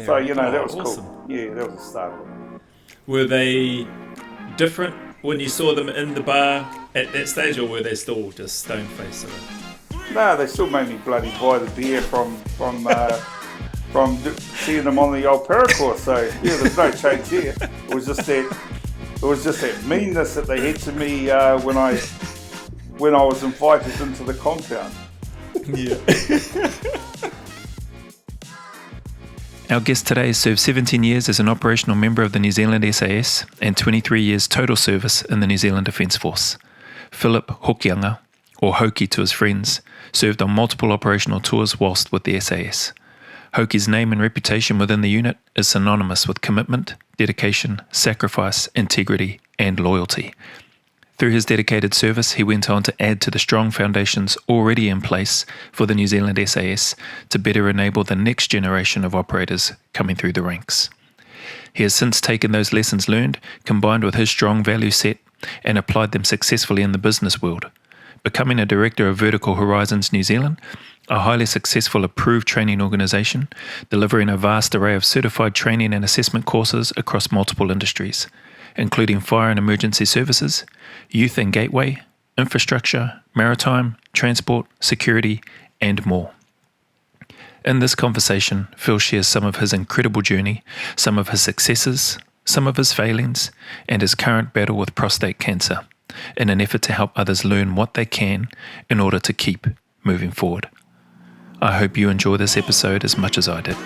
Yeah. So, that was awesome. cool. Yeah, that was the start of it. Were they different when you saw them in the bar at that stage, or were they still just stone-faced? No, they still made me bloody buy the beer from seeing them on the old paracourse. So yeah, there's no change here. It was just that meanness that they had to me when I was invited into the compound. Yeah. Our guest today served 17 years as an operational member of the New Zealand SAS and 23 years total service in the New Zealand Defence Force. Philip Hokianga, or Hoki to his friends, served on multiple operational tours whilst with the SAS. Hoki's name and reputation within the unit is synonymous with commitment, dedication, sacrifice, integrity, and loyalty. Through his dedicated service, he went on to add to the strong foundations already in place for the New Zealand SAS to better enable the next generation of operators coming through the ranks. He has since taken those lessons learned, combined with his strong value set, and applied them successfully in the business world, becoming a director of Vertical Horizons New Zealand, a highly successful approved training organisation, delivering a vast array of certified training and assessment courses across multiple industries, including fire and emergency services, youth and gateway, infrastructure, maritime, transport, security, and more. In this conversation, Phil shares some of his incredible journey, some of his successes, some of his failings, and his current battle with prostate cancer, in an effort to help others learn what they can in order to keep moving forward. I hope you enjoy this episode as much as I did.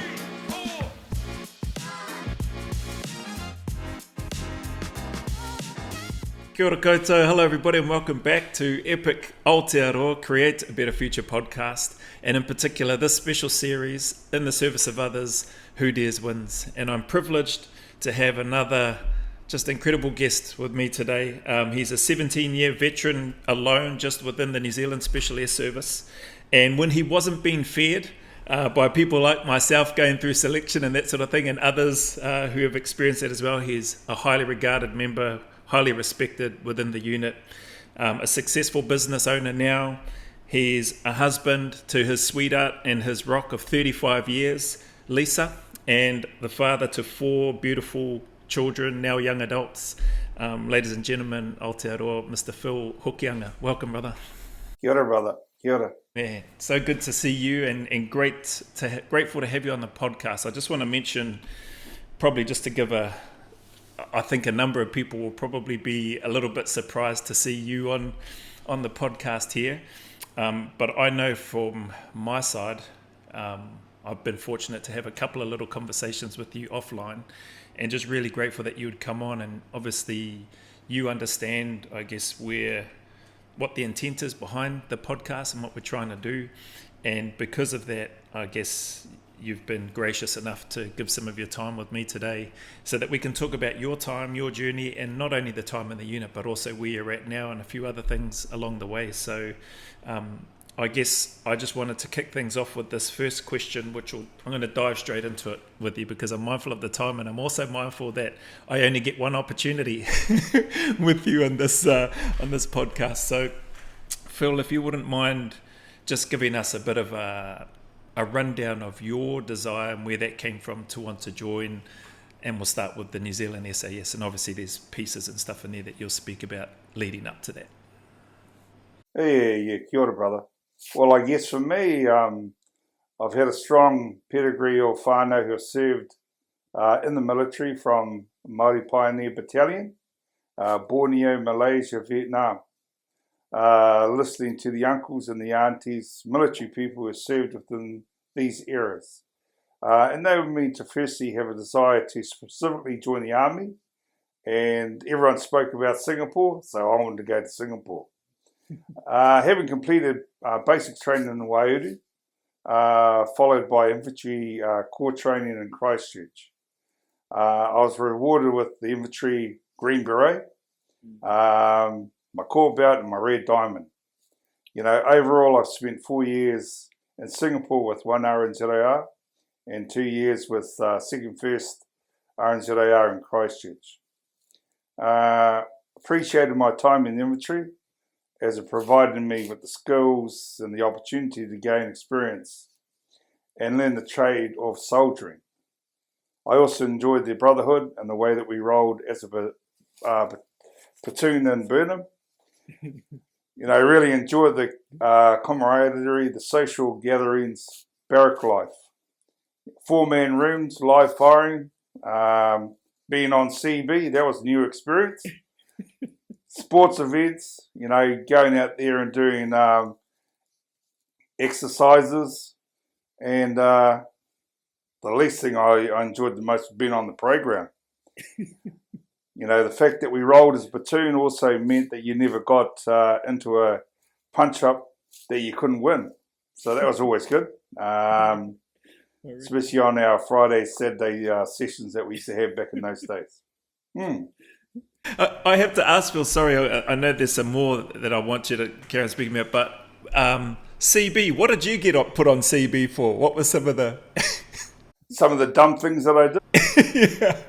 Kia ora koutou, hello everybody and welcome back to Epich Aotearoa, Create a Better Future podcast, and in particular this special series, In the Service of Others, Who Dares Wins. And I'm privileged to have another just incredible guest with me today. He's a 17-year veteran alone just within the New Zealand Special Air Service, and when he wasn't being fed by people like myself going through selection and that sort of thing, and others who have experienced that as well, he's a highly regarded member, highly respected within the unit, a successful business owner now. He's a husband to his sweetheart and his rock of 35 years, Lisa, and the father to 4 beautiful children, now young adults. Ladies and gentlemen, Aotearoa, Mr Phil Hokianga. Welcome, brother. Kia ora, brother. Kia ora. Man, so good to see you, and grateful to have you on the podcast. I just want to mention, probably just to give I think a number of people will probably be a little bit surprised to see you on the podcast here. But I know from my side, I've been fortunate to have a couple of little conversations with you offline, and just really grateful that you would come on, and obviously you understand, I guess, what the intent is behind the podcast and what we're trying to do. And because of that, I guess you've been gracious enough to give some of your time with me today so that we can talk about your time, your journey, and not only the time in the unit, but also where you're at now and a few other things along the way. So I guess I just wanted to kick things off with this first question, I'm going to dive straight into it with you because I'm mindful of the time, and I'm also mindful that I only get one opportunity with you on this podcast. So Phil, if you wouldn't mind just giving us a bit of a rundown of your desire and where that came from to want to join, and we'll start with the New Zealand SAS, and obviously there's pieces and stuff in there that you'll speak about leading up to that. Yeah, kia ora, brother. Well, I guess for me, I've had a strong pedigree of whanau who have served in the military, from Maori Pioneer Battalion, Borneo, Malaysia, Vietnam. Listening to the uncles and the aunties, military people who served within these eras. And they were me to firstly have a desire to specifically join the army, and everyone spoke about Singapore, so I wanted to go to Singapore. Having completed basic training in Waiuru, followed by infantry core training in Christchurch. I was rewarded with the infantry Green Beret, my core belt and my red diamond. Overall I've spent 4 years in Singapore with 1 NZSAS and 2 years with 2nd 1st NZSAS in Christchurch. Appreciated my time in the infantry, as it provided me with the skills and the opportunity to gain experience and learn the trade of soldiering. I also enjoyed the brotherhood and the way that we rolled as a platoon in Burnham. I really enjoyed the camaraderie, the social gatherings, barrack life. 4-man rooms, live firing, being on CB, that was a new experience. Sports events, going out there and doing exercises. And the least thing I enjoyed the most was being on the playground. The fact that we rolled as a platoon also meant that you never got into a punch-up that you couldn't win. So that was always good. Especially on our Friday, Saturday sessions that we used to have back in those days. I have to ask, Phil, sorry, I know there's some more that I want you to carry on speaking about, but CB, what did you get put on CB for? What were some of the... some of the dumb things that I did? Yeah.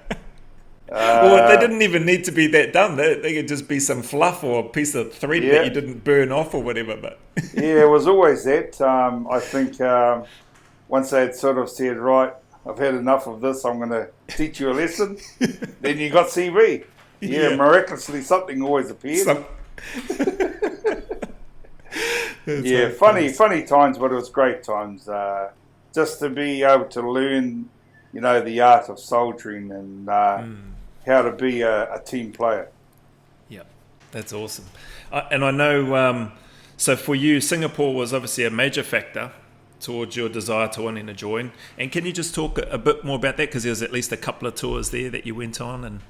Well, they didn't even need to be that dumb. They could just be some fluff or a piece of thread that you didn't burn off or whatever. But yeah, it was always that. I think once they had sort of said, right, I've had enough of this, I'm going to teach you a lesson, then you got CB. Yeah, miraculously something always appeared. Yeah, funny times, but it was great times. Just to be able to learn, the art of soldiering and how to be a team player. Yeah, that's awesome. And I know, so for you, Singapore was obviously a major factor towards your desire to wanting to join. And can you just talk a bit more about that? Because there was at least a couple of tours there that you went on and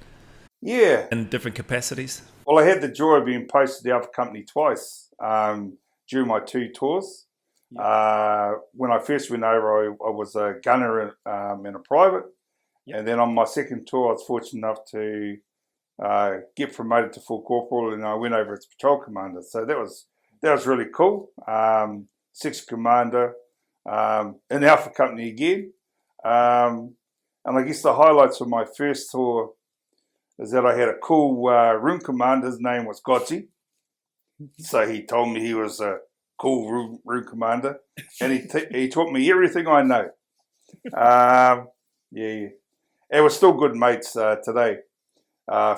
in different capacities. Well, I had the joy of being posted out for company twice during my 2 tours. When I first went over, I was a gunner in a private. And then on my second tour, I was fortunate enough to get promoted to full corporal, and I went over as patrol commander. So that was really cool. Section commander in Alpha Company again. And I guess the highlights of my first tour is that I had a cool room commander. His name was Gotchi. So he told me he was a cool room commander, and he taught me everything I know. And we're still good mates today.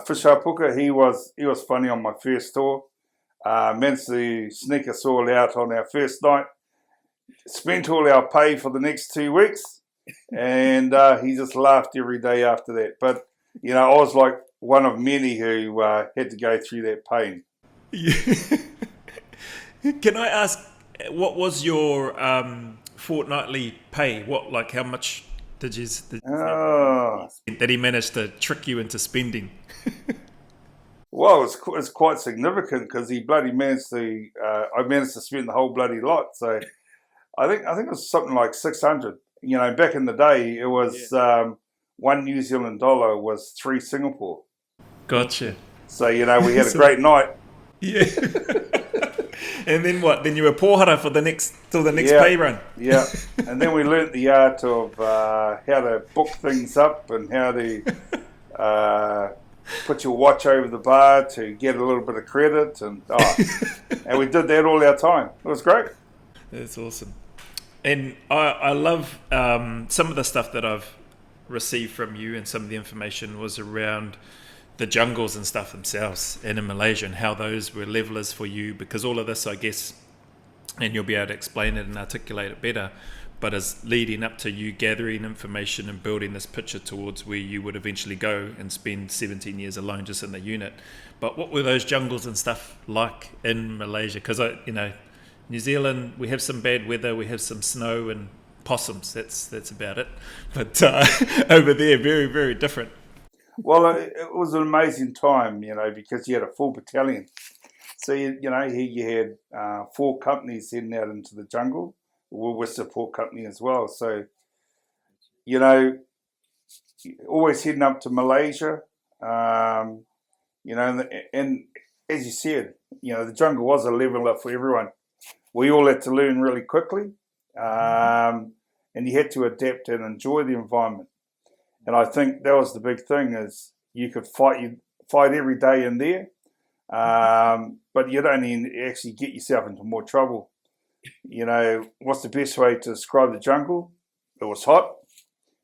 Fisher Puka, he was funny on my first tour. Managed to sneak us all out on our first night. Spent all our pay for the next 2 weeks, and he just laughed every day after that. But I was like one of many who had to go through that pain. Can I ask, what was your fortnightly pay? How much did that he managed to trick you into spending? Well, it was quite significant because he bloody managed to. I managed to spend the whole bloody lot. So I think it was something like 600. Back in the day, it was $1 New Zealand was 3 Singapore. Gotcha. So we had a great night. Yeah. And then what? Then you were pohara for till the next pay run. Yeah. And then we learnt the art of how to book things up and how to put your watch over the bar to get a little bit of credit, and we did that all our time. It was great. That's awesome. And I love some of the stuff that I've received from you, and some of the information was around the jungles and stuff themselves, and in Malaysia, and how those were levelers for you, because all of this, I guess, and you'll be able to explain it and articulate it better, but as leading up to you gathering information and building this picture towards where you would eventually go and spend 17 years alone just in the unit. But what were those jungles and stuff like in Malaysia? Because New Zealand, we have some bad weather, we have some snow and possums, that's about it. But over there, very, very different. Well, it was an amazing time, because you had a full battalion. So, here you had 4 companies heading out into the jungle, with support company as well. So, always heading up to Malaysia, and as you said, the jungle was a leveler for everyone. We all had to learn really quickly, and you had to adapt and enjoy the environment. And I think that was the big thing, is you could fight every day in there, but you'd only actually get yourself into more trouble. What's the best way to describe the jungle? It was hot.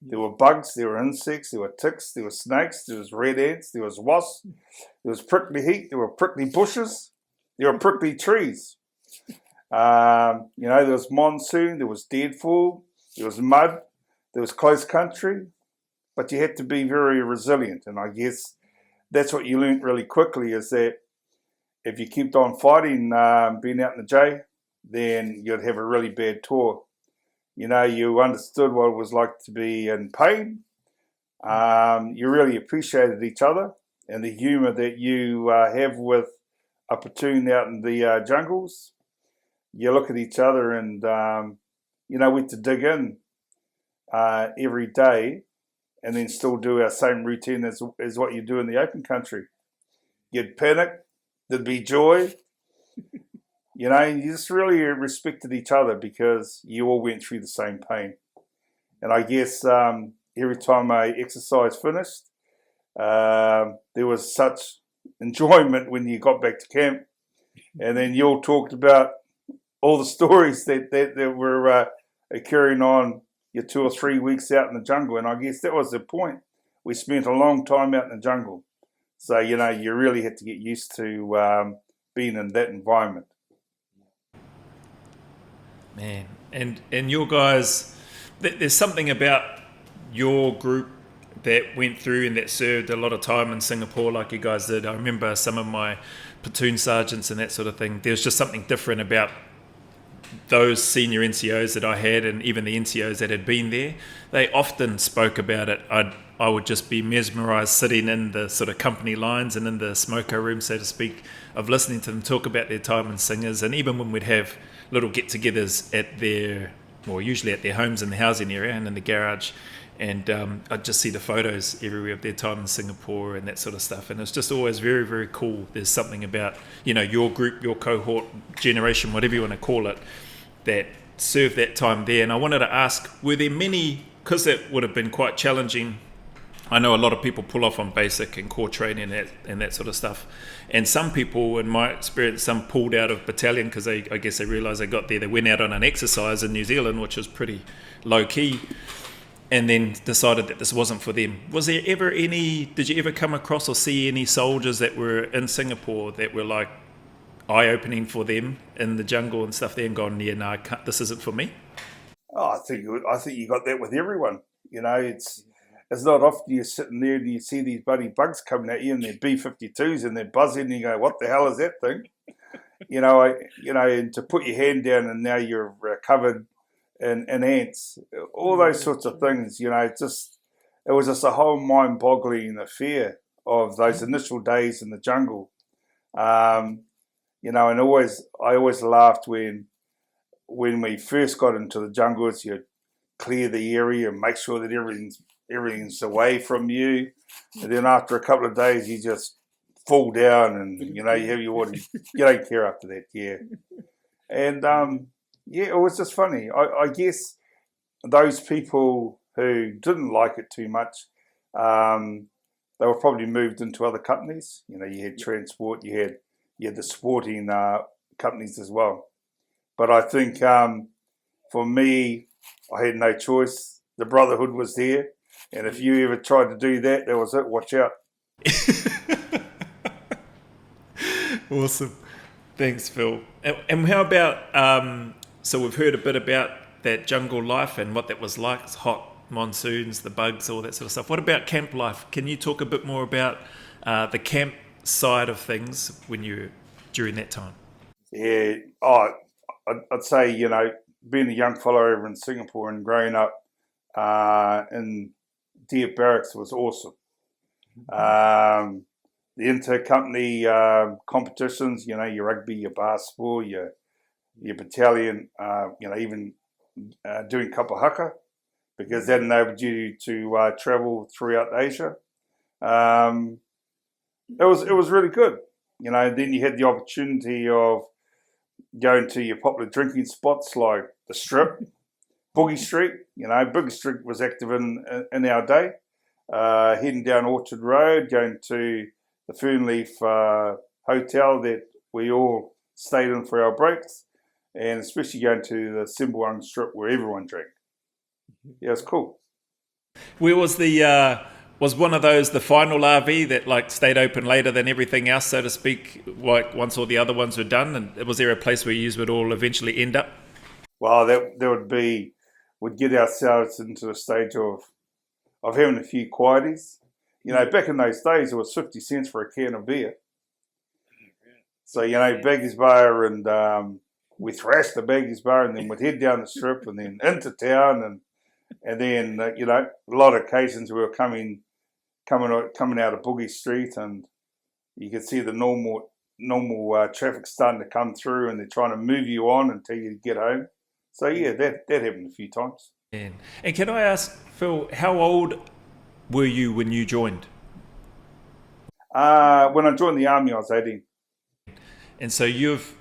There were bugs, there were insects, there were ticks, there were snakes, there was red ants, there was wasps, there was prickly heat, there were prickly bushes, there were prickly trees. There was monsoon, there was deadfall, there was mud, there was close country, but you had to be very resilient. And I guess that's what you learnt really quickly, is that if you kept on fighting, being out in the J, then you'd have a really bad tour. You understood what it was like to be in pain. You really appreciated each other and the humour that you have with a platoon out in the jungles. You look at each other and, went to dig in every day and then still do our same routine as what you do in the open country. You'd panic, there'd be joy. You just really respected each other because you all went through the same pain. And I guess every time I exercise finished, there was such enjoyment when you got back to camp. And then you all talked about all the stories that were occurring on your 2 or 3 weeks out in the jungle. And I guess that was the point. We spent a long time out in the jungle. So, you really had to get used to being in that environment. Man, and your guys, there's something about your group that went through and that served a lot of time in Singapore like you guys did. I remember some of my platoon sergeants and that sort of thing. There's just something different about those senior NCOs that I had, and even the NCOs that had been there. They often spoke about it. I would just be mesmerised sitting in the sort of company lines and in the smoker room, so to speak, of listening to them talk about their time in Singers. And even when we'd have little get-togethers usually at their homes in the housing area and in the garage, and I'd just see the photos everywhere of their time in Singapore and that sort of stuff. And it's just always very, very cool. There's something about, your group, your cohort, generation, whatever you want to call it, that served that time there. And I wanted to ask, were there many, because that would have been quite challenging. I know a lot of people pull off on basic and core training and that sort of stuff. And some people, in my experience, some pulled out of battalion because I guess they realised they got there. They went out on an exercise in New Zealand, which was pretty low key, and then decided that this wasn't for them. Was there ever did you ever come across or see any soldiers that were in Singapore that were like eye-opening for them in the jungle and stuff there and gone, yeah, no, this isn't for me? Oh, I think you got that with everyone. It's not often you're sitting there and you see these bloody bugs coming at you and they're B-52s and they're buzzing and you go, what the hell is that thing? And to put your hand down and now you're covered in ants, all those sorts of things, it was just a whole mind-boggling affair of those initial days in the jungle. And I always laughed when we first got into the jungles, you'd clear the area and make sure that everything's away from you. And then after a couple of days, you just fall down and, you have your water. You don't care after that, yeah. And, it was just funny. I guess those people who didn't like it too much, they were probably moved into other companies. You had transport, you had the sporting companies as well. But I think for me, I had no choice. The brotherhood was there. And if you ever tried to do that, that was it. Watch out. Awesome. Thanks, Phil. And how about, so we've heard a bit about that jungle life and what that was like. It's hot monsoons, the bugs, all that sort of stuff. What about camp life? Can you talk a bit more about the camp side of things during that time? Yeah. I'd say, being a young fellow over in Singapore and growing up in Deer Barracks was awesome. The inter-company competitions, your rugby, your basketball, your battalion, even doing kapa haka, because that enabled you to travel throughout Asia. It was really good. Then you had the opportunity of going to your popular drinking spots like the Strip, Boogie Street. Boogie Street was active in our day. Heading down Orchard Road, going to the Fernleaf Hotel that we all stayed in for our breaks, and especially going to the Sembawang Strip where everyone drank. Yeah, it's cool. Where was the was one of those the final RV that like stayed open later than everything else, so to speak, like once all the other ones were done? And was there a place where you would all eventually end up? Well, that would be, we'd get ourselves into the stage of having a few quieties. You know, back in those days, it was 50 cents for a can of beer. So, you know, Baggies Bar, and we thrashed the Baggies Bar, and then we'd head down the strip and then into town, and then, you know, a lot of occasions we were coming out of Boogie Street, and you could see the normal traffic starting to come through, and they're trying to move you on until you get home. So yeah, that happened a few times. And can I ask, Phil, how old were you when you joined? When I joined the army, I was 18. And so you've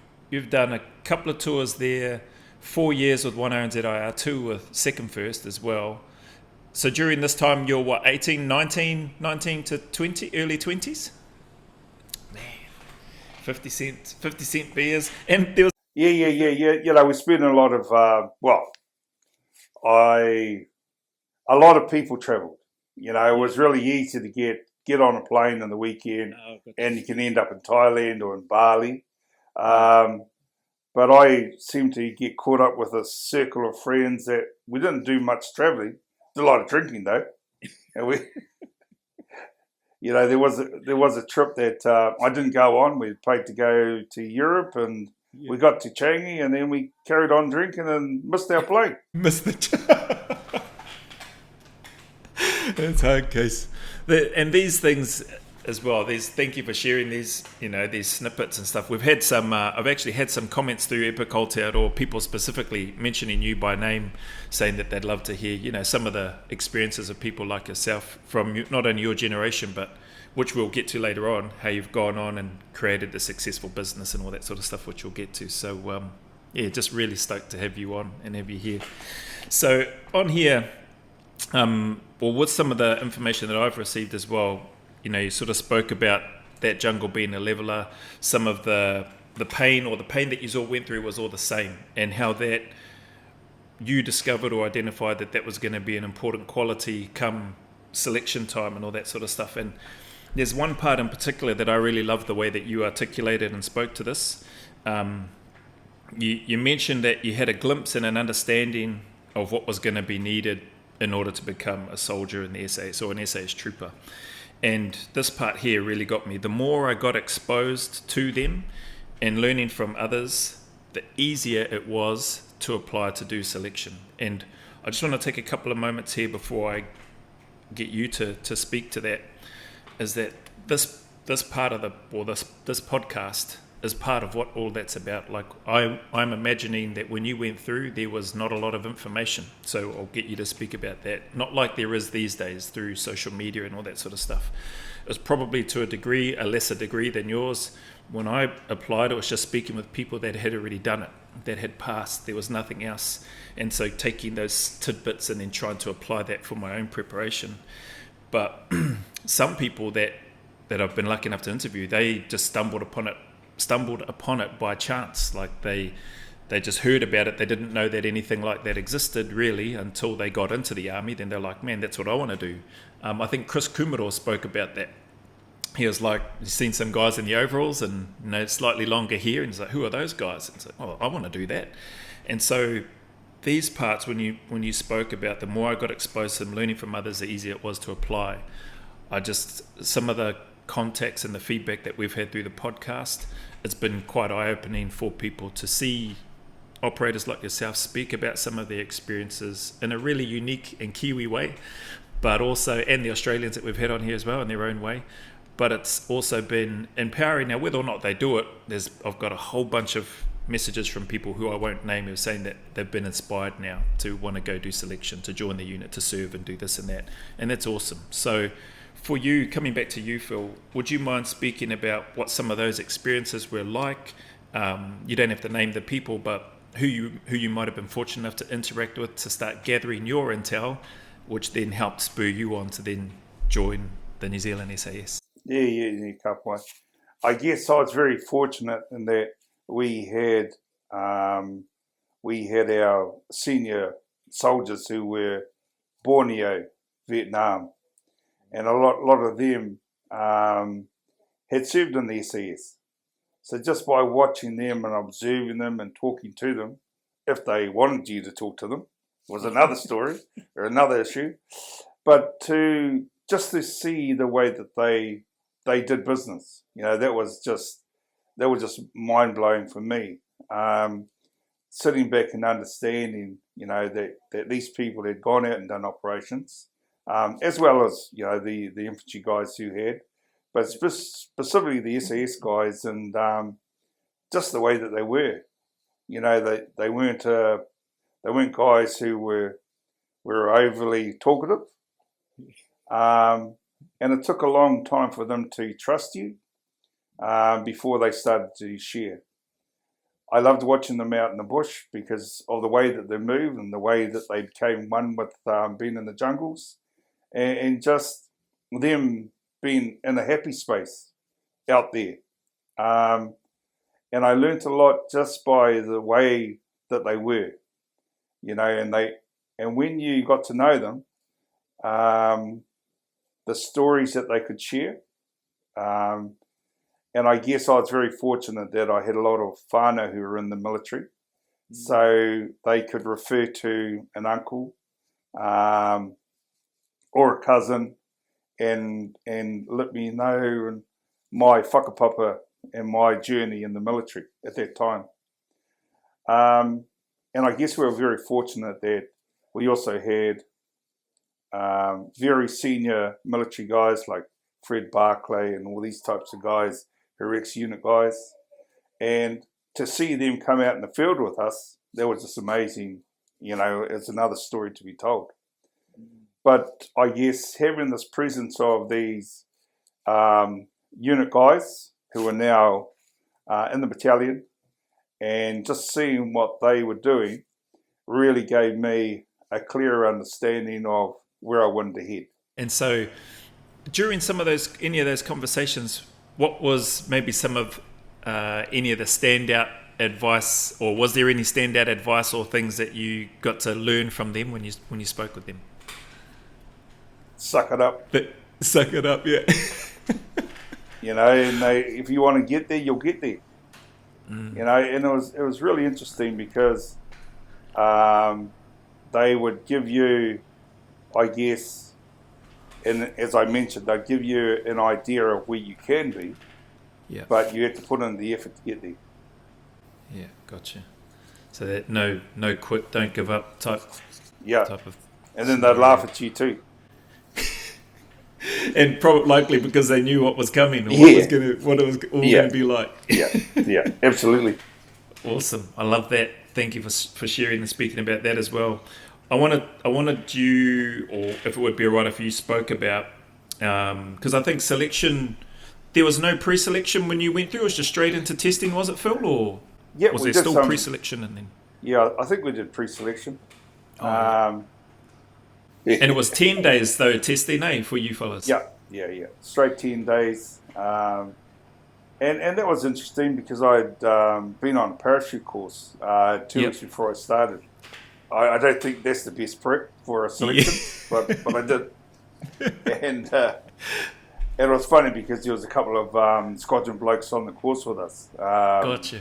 done a couple of tours there, 4 years with whanau NZIR, 2 with Second First as well. So during this time, you're what, 18, 19 to 20, early 20s? Man, 50 cent beers. And there was... Yeah. You know, we spent a lot of, a lot of people travelled. You know, it was really easy to get on a plane on the weekend, and you can end up in Thailand or in Bali. But I seemed to get caught up with a circle of friends that we didn't do much travelling. A lot of drinking though, and we, you know, there was a trip that I didn't go on. We paid to go to Europe, and we got to Changi, and then we carried on drinking and missed our plane. That's hard case. And these things as well. Thank you for sharing these, you know, these snippets and stuff. We've had some. I've actually had some comments through Epich Aotearoa, people specifically mentioning you by name, saying that they'd love to hear, you know, some of the experiences of people like yourself from not only your generation, but which we'll get to later on, how you've gone on and created a successful business and all that sort of stuff, which we'll get to. So yeah, just really stoked to have you on and have you here. So on here, well, with some of the information that I've received as well, you know, you sort of spoke about that jungle being a leveler, some of the pain that you all went through was all the same, and how that you discovered or identified that was going to be an important quality come selection time and all that sort of stuff. And there's one part in particular that I really love the way that you articulated and spoke to this. You mentioned that you had a glimpse and an understanding of what was going to be needed in order to become a soldier in the SAS or an SAS trooper. And this part here really got me. The more I got exposed to them and learning from others, the easier it was to apply to do selection. And I just want to take a couple of moments here before I get you to speak to that, is that this part of this podcast is part of what all that's about. Like I'm imagining that when you went through, there was not a lot of information. So I'll get you to speak about that. Not like there is these days through social media and all that sort of stuff. It was probably to a lesser degree than yours. When I applied, it was just speaking with people that had already done it, that had passed. There was nothing else. And so taking those tidbits and then trying to apply that for my own preparation. But some people that I've been lucky enough to interview, they just stumbled upon it by chance. Like they just heard about it. They didn't know that anything like that existed really until they got into the army. Then they're like, man, that's what I want to do. I think Chris Kumaro spoke about that. He was like, he's seen some guys in the overalls and, you know, slightly longer hair, and he's like, who are those guys? And it's like, oh, I want to do that. And so these parts, when you spoke about, the more I got exposed to them, learning from others, the easier it was to apply. Some of the contacts and the feedback that we've had through the podcast, it's been quite eye-opening for people to see operators like yourself speak about some of their experiences in a really unique and Kiwi way, but also, and the Australians that we've had on here as well in their own way. But it's also been empowering. Now, whether or not they do it, I've got a whole bunch of messages from people who I won't name who are saying that they've been inspired now to want to go do selection, to join the unit, to serve and do this and that. And that's awesome. So for you, coming back to you, Phil, would you mind speaking about what some of those experiences were like? You don't have to name the people, but who you might have been fortunate enough to interact with to start gathering your intel, which then helped spur you on to then join the New Zealand SAS. Yeah, couple. I guess I was very fortunate in that we had our senior soldiers who were Borneo Vietnam, and a lot of them had served in the SAS. So just by watching them and observing them and talking to them, if they wanted you to talk to them, was another story or another issue. But to see the way that they did business, that was just mind blowing for me. Sitting back and understanding, that these people had gone out and done operations, as well as the infantry guys who had. But specifically the SAS guys, and just the way that they were, they weren't guys who were overly talkative, and it took a long time for them to trust you before they started to share. I loved watching them out in the bush because of the way that they moved and the way that they became one with being in the jungles, and just them being in a happy space out there. And I learnt a lot just by the way that they were, and when you got to know them, the stories that they could share. And I guess I was very fortunate that I had a lot of whanau who were in the military, so they could refer to an uncle or a cousin and let me know my whakapapa and my journey in the military at that time. And I guess we were very fortunate that we also had very senior military guys like Fred Barclay and all these types of guys who were ex-unit guys. And to see them come out in the field with us, that was just amazing. It's another story to be told. But I guess having this presence of these unit guys who are now in the battalion and just seeing what they were doing really gave me a clearer understanding of where I wanted to head. And so during any of those conversations, what was maybe some of any of the standout advice, or was there any standout advice or things that you got to learn from them when you spoke with them? Suck it up. Suck it up, yeah. And if you want to get there, you'll get there. And it was really interesting because they would give you, I guess, and as I mentioned, they'd give you an idea of where you can be, but you have to put in the effort to get there. Yeah, gotcha. So that no quit, don't give up type of. And then they'd laugh at you too. And probably likely because they knew what was coming or what it was all going to be like. Yeah, absolutely. Awesome. I love that. Thank you for sharing and speaking about that as well. I wanted you, or if it would be all right if you spoke about, because I think selection, there was no pre-selection when you went through. It was just straight into testing, was it, Phil? Or was there still pre-selection and then? Yeah, I think we did pre-selection. And it was 10 days though testing, for you fellas. Yeah. Straight 10 days. And that was interesting because I'd been on a parachute course 2 weeks before I started. I don't think that's the best prep for a selection, but I did. And it was funny because there was a couple of squadron blokes on the course with us. Gotcha.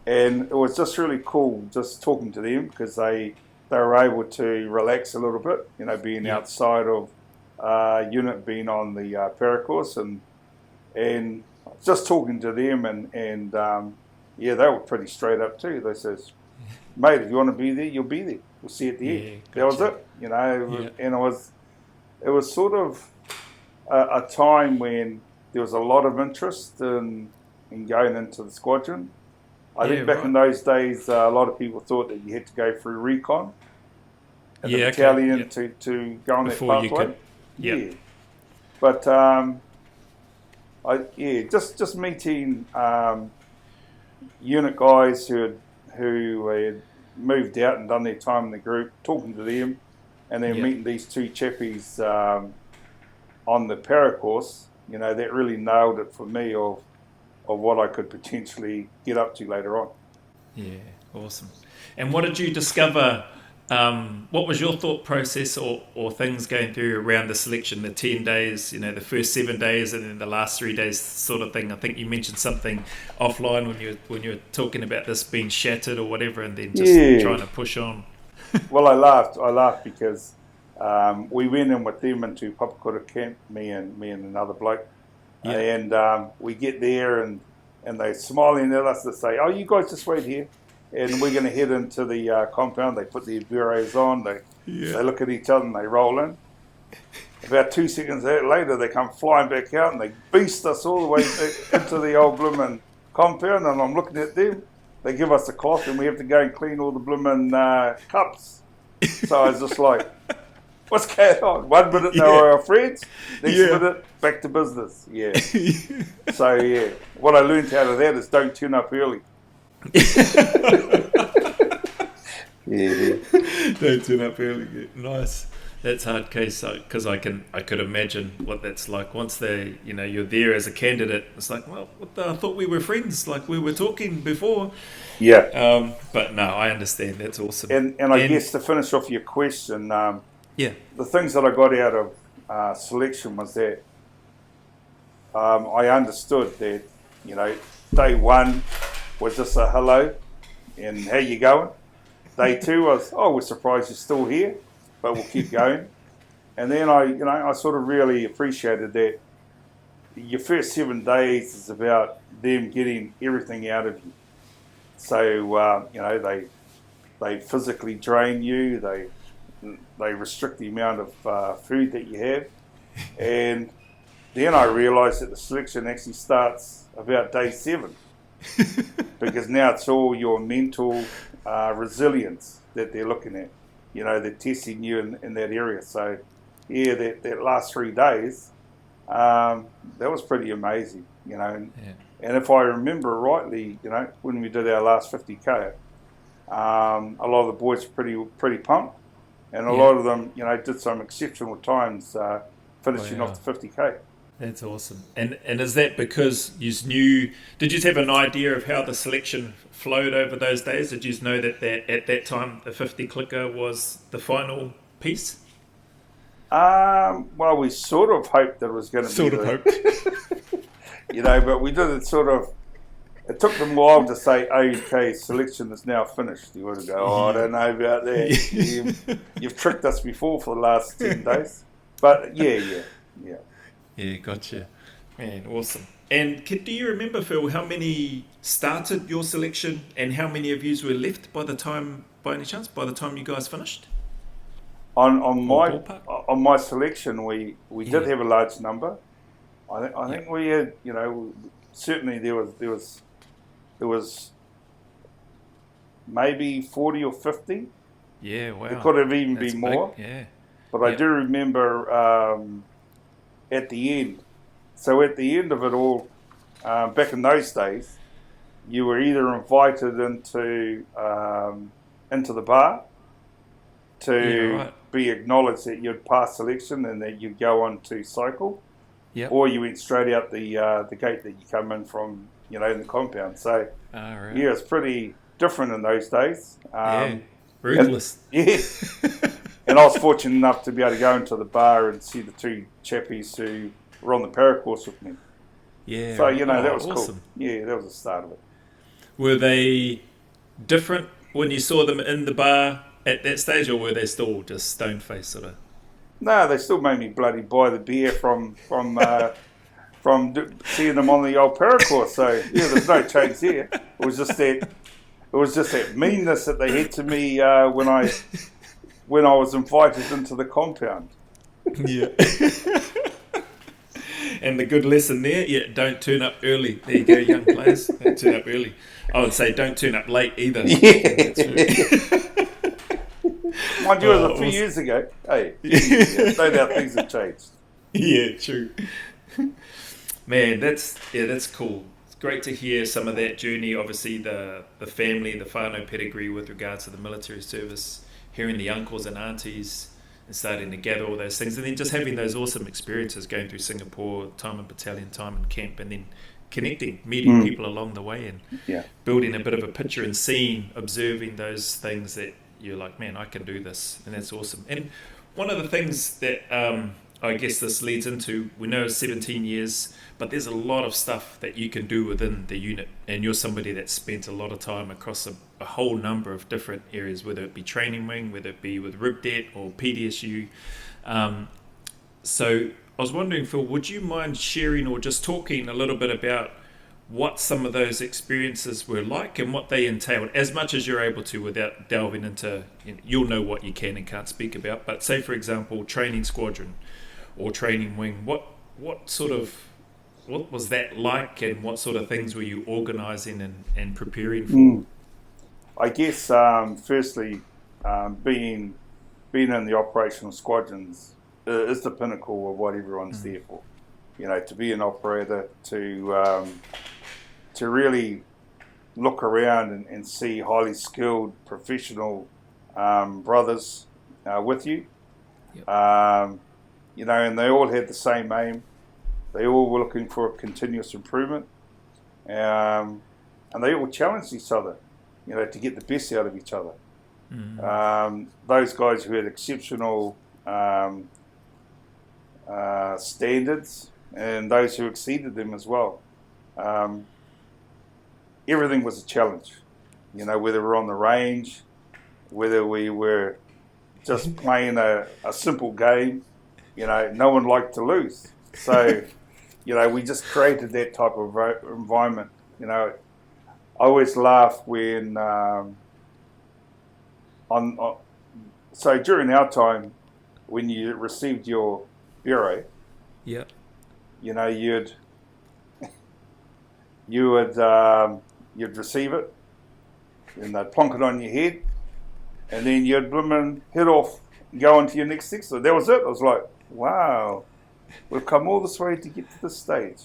And it was just really cool just talking to them because they were able to relax a little bit, being outside of unit, being on the para course, and just talking to them, and they were pretty straight up too. They says, mate, if you want to be there, you'll be there. We'll see you at the end. Gotcha. That was it, and it was sort of a time when there was a lot of interest in going into the squadron. I think back in those days, a lot of people thought that you had to go through recon in the battalion to go on before that pathway. Yeah. But just meeting unit guys who had moved out and done their time in the group, talking to them, and then meeting these two chappies on the para course, that really nailed it for me of what I could potentially get up to later on. Yeah, awesome. And what did you discover What was your thought process or things going through around the selection, the 10 days, the first 7 days and then the last 3 days sort of thing? I think you mentioned something offline when you were talking about this being shattered or whatever, and then just trying to push on. Well, I laughed because we went in with them into Papakura camp, me and another bloke, and we get there and they're smiling at us. They say, "Oh, you guys just wait here, and we're going to head into the compound." They put their berets on, they look at each other and they roll in. About 2 seconds later, they come flying back out and they beast us all the way into the old bloomin' compound, and I'm looking at them. They give us a cloth and we have to go and clean all the bloomin' cups. So I was just like, what's going on? 1 minute they were our friends, next minute back to business. Yeah. So what I learned out of that is don't turn up early. Don't turn up early. Nice. That's hard case because I could imagine what that's like once they you're there as a candidate. It's like, well, I thought we were friends, like we were talking before. Yeah. But no, I understand. That's awesome. And I guess to finish off your question, the things that I got out of selection was that I understood that day one was just a hello and how you going. Day two was, we're surprised you're still here, but we'll keep going. And then I sort of really appreciated that your first 7 days is about them getting everything out of you. So they physically drain you, they restrict the amount of food that you have, and then I realised that the selection actually starts about day 7. Because now it's all your mental resilience that they're looking at. They're testing you in that area. So, that last 3 days, that was pretty amazing, And if I remember rightly, when we did our last 50K, a lot of the boys were pretty pumped, and a lot of them, did some exceptional times finishing off the 50K. That's awesome. And is that because you knew, did you have an idea of how the selection flowed over those days? Did you know that at that time the 50 clicker was the final piece? Well, we sort of hoped that it was going to be hoped. But we did it sort of, it took them a while to say, okay, selection is now finished. You would go, I don't know about that. You've tricked us before for the last 10 days. But yeah. Yeah, gotcha. Man, awesome. And do you remember, Phil, how many started your selection and how many of you were left by the time you guys finished? On my selection, we did have a large number. I think we had, certainly there was maybe 40 or 50. Yeah, wow. It could have even been more. Yeah. But I do remember at the end. So at the end of it all, back in those days, you were either invited into the bar to be acknowledged that you'd passed selection and that you'd go on to cycle, or you went straight out the gate that you come in from, in the compound. So it's pretty different in those days. Ruthless. And I was fortunate enough to be able to go into the bar and see the 2 chappies who were on the para course with me. Yeah. So, that was awesome. Cool. Yeah, that was the start of it. Were they different when you saw them in the bar at that stage, or were they still just stone-faced sort of? No, they still made me bloody buy the beer from seeing them on the old para course. So, there's no change there. It was just that meanness that they had to me when I was invited into the compound. Yeah. And the good lesson there, don't turn up early. There you go, young players. Don't turn up early. I would say don't turn up late either. Yeah. Mind you, it was a few years ago. Hey, no doubt things have changed. Yeah, true. Man, that's cool. It's great to hear some of that journey. Obviously, the family, the whanau pedigree with regards to the military service, hearing the uncles and aunties and starting to gather all those things, and then just having those awesome experiences going through Singapore, time in battalion, time in camp, and then connecting, meeting people along the way, and building a bit of a picture and observing those things that you're like, man, I can do this, and that's awesome. And one of the things that I guess this leads into, we know 17 years, but there's a lot of stuff that you can do within the unit, and you're somebody that's spent a lot of time across a whole number of different areas, whether it be training wing, whether it be with RIBDET or PDSU. So I was wondering, Phil, would you mind sharing or just talking a little bit about what some of those experiences were like and what they entailed, as much as you're able to without delving into, you'll know what you can and can't speak about, but say, for example, training squadron or training wing, what was that like, and what sort of things were you organising and preparing for? I guess, firstly, being in the operational squadrons is the pinnacle of what everyone's there for. To be an operator, to really look around and see highly skilled professional brothers with you. Yep. And they all had the same aim. They all were looking for continuous improvement. And they all challenged each other, to get the best out of each other. Those guys who had exceptional standards, and those who exceeded them as well. Everything was a challenge, whether we're on the range, whether we were just playing a simple game, no one liked to lose. So, we just created that type of environment. I always laugh when, so during our time, when you received your bureau, yeah, you'd receive it, and they'd plonk it on your head, and then you'd head off and go on to your next thing. So that was it. I was like, wow, we've come all this way to get to this stage.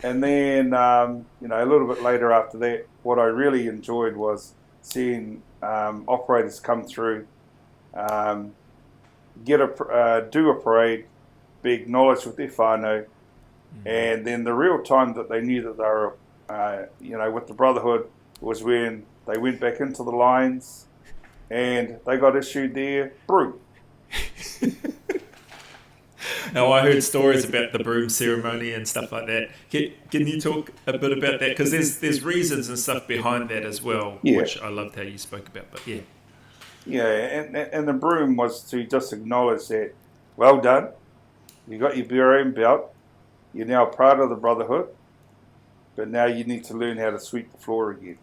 And then, a little bit later after that, what I really enjoyed was seeing operators come through, do a parade, be acknowledged with their whanau, and then the real time that they knew that they were, with the Brotherhood was when they went back into the lines and they got issued their broom. Now, I heard stories about the broom ceremony and stuff like that. Can you talk a bit about that? Because there's reasons and stuff behind that as well, which I loved how you spoke about. But yeah. Yeah, and the broom was to just acknowledge that, well done, you got your bureau and belt, you're now part of the Brotherhood, but now you need to learn how to sweep the floor again.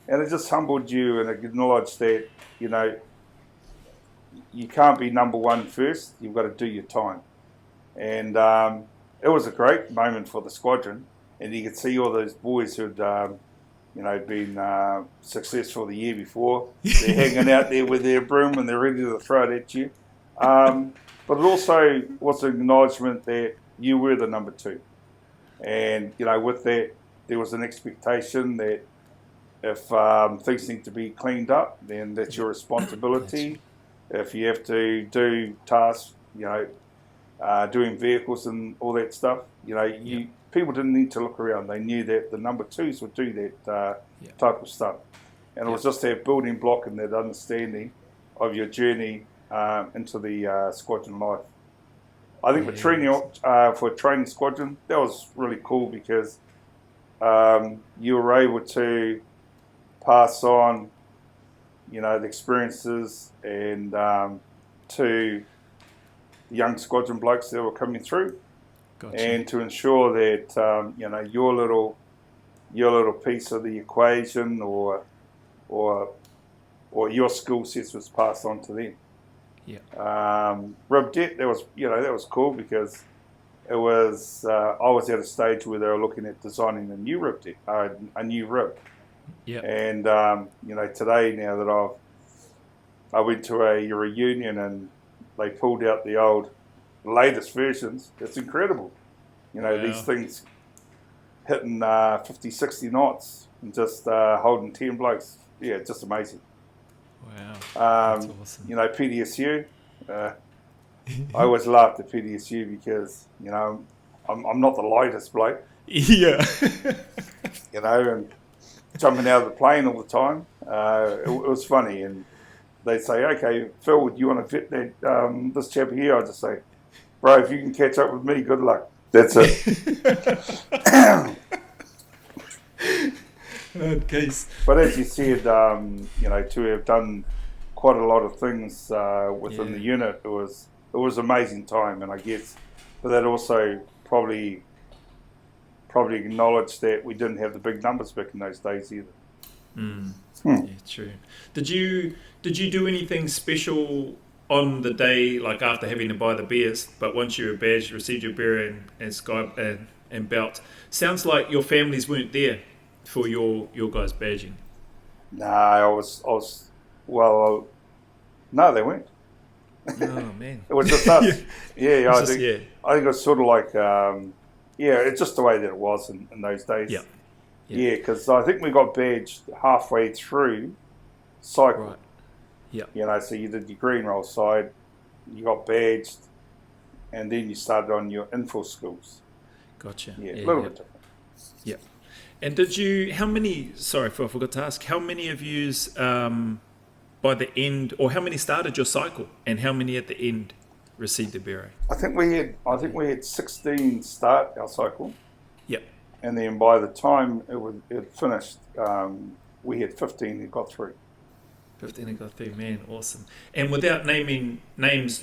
And it just humbled you and acknowledged that, you can't be number one first, you've got to do your time. And it was a great moment for the squadron, and you could see all those boys who'd been successful the year before. They're hanging out there with their broom and they're ready to throw it at you. But it also was an acknowledgement that you were the number two. And, with that, there was an expectation that if things need to be cleaned up, then that's your responsibility. If you have to do tasks, doing vehicles and all that stuff, people didn't need to look around. They knew that the number twos would do that type of stuff. And it was just that building block and that understanding of your journey into the squadron life. I think for training squadron, that was really cool because you were able to pass on, the experiences and to young squadron blokes that were coming through. Gotcha. And to ensure that your little piece of the equation or your skill sets was passed on to them. Yeah. RIBDET, that was cool because it was I was at a stage where they were looking at designing a new RIBDET, a new rib. Yeah. And today, now that I went to a reunion and they pulled out the latest versions, it's incredible. These things hitting 50, 60 knots and just holding 10 blokes. Yeah, it's just amazing. Wow. That's awesome. PDSU. I always laughed at PDSU because, I'm not the lightest bloke. Yeah. And jumping out of the plane all the time. It was funny, and they'd say, "Okay, Phil, do you want to vet that this chap here?" I'd just say, "Bro, if you can catch up with me, good luck." That's it. Okay. But as you said, to have done quite a lot of things within the unit, it was amazing time, and I guess, but that also probably acknowledged that we didn't have the big numbers back in those days either. Yeah, true. Did you do anything special on the day, like after having to buy the beers, but once you were badged, received your beer and belt? Sounds like your families weren't there for your guys' badging. No, no, they weren't. Oh man, it was just us. I think it was sort of like, it's just the way that it was in those days. Yeah, because I think we got badged halfway through cycle. Right. Yeah. So you did your green roll side, you got badged, and then you started on your info skills. Gotcha. Yeah, a little bit different. Yeah. And sorry, I forgot to ask, how many of yous by the end, or how many started your cycle, and how many at the end received the beret? I think we had 16 start our cycle. Yep. And then by the time it finished, we had 15 that got through. 15 that got through, man, awesome. And without naming names,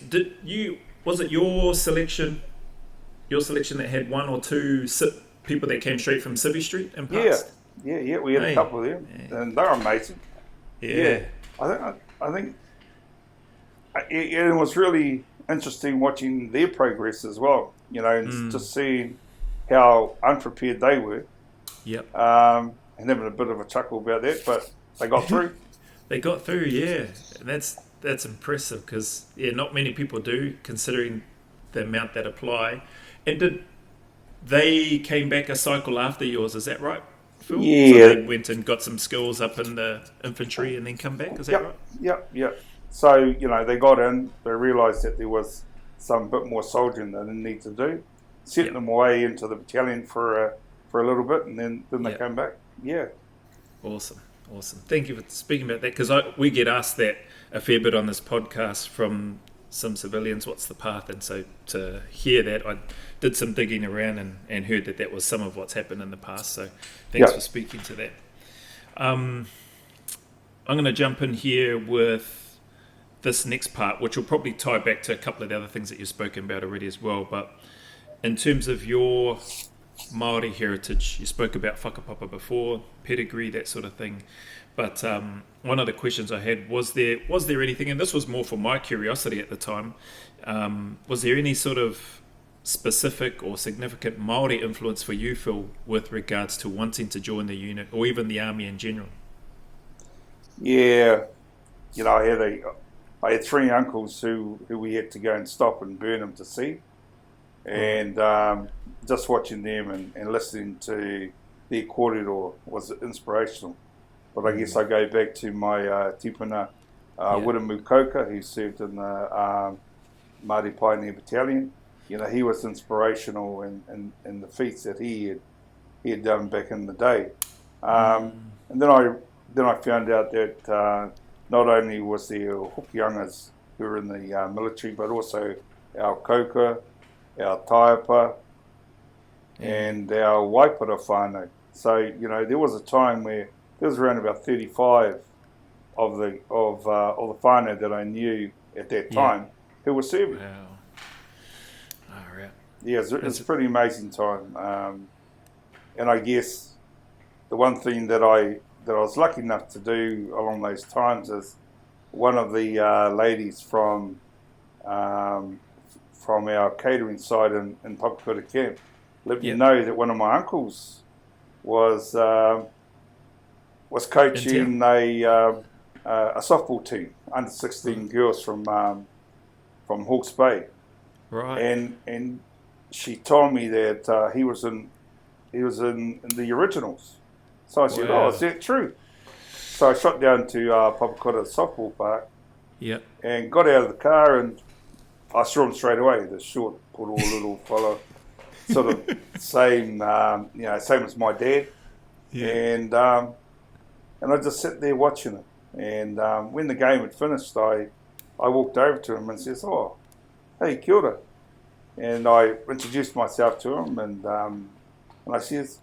was it your selection that had one or two people that came straight from Civvy Street and passed? Yeah, we had a couple of them, and they're amazing. Yeah. I think it was really interesting watching their progress as well, and just seeing how unprepared they were. Yep. And having a bit of a chuckle about that, but they got through. They got through, yeah. And that's impressive because, not many people do, considering the amount that apply. And did they came back a cycle after yours, is that right, Phil? Yeah. So they went and got some skills up in the infantry and then come back, is that right? Yep. So, they got in, they realised that there was some bit more soldiering that they need to do, sent them away into the battalion for a little bit, and then they came back. Yeah. Awesome. Thank you for speaking about that, because we get asked that a fair bit on this podcast from some civilians, what's the path? And so to hear that, I did some digging around and heard that was some of what's happened in the past. So thanks for speaking to that. I'm going to jump in here with this next part, which will probably tie back to a couple of the other things that you've spoken about already as well. But in terms of your Maori heritage, you spoke about whakapapa before, pedigree, that sort of thing. But one of the questions I had was there anything, and this was more for my curiosity at the time, was there any sort of specific or significant Maori influence for you, Phil, with regards to wanting to join the unit or even the army in general? Yeah, I had three uncles who we had to go and stop and burn them to see, and just watching them and listening to their kōrero was inspirational. But I guess I go back to my tipuna, Wiramu Koka, who served in the Māori Pioneer Battalion. He was inspirational in the feats that he had done back in the day. And then I found out that not only was there Hokiangas who were in the military, but also our Koka, our Taiapa, and our Waipara whanau. So, there was a time where there was around about 35 of the whanau that I knew at that time who were serving. Wow. All right. Yeah, it's a pretty amazing time. And I guess the one thing that I was lucky enough to do along those times is one of the ladies from our catering side in Papakura camp let me know that one of my uncles was coaching a softball team, under 16 girls from Hawke's Bay. Right. And she told me that he was in the originals. So I said, "Oh, is that true?" So I shot down to Papakura softball park. Yep. And got out of the car, and I saw him straight away. The short, poor little fellow, sort of same as my dad. Yeah. And And I just sat there watching it. And when the game had finished, I walked over to him and says, "Oh, hey, kia ora." And I introduced myself to him, and I says,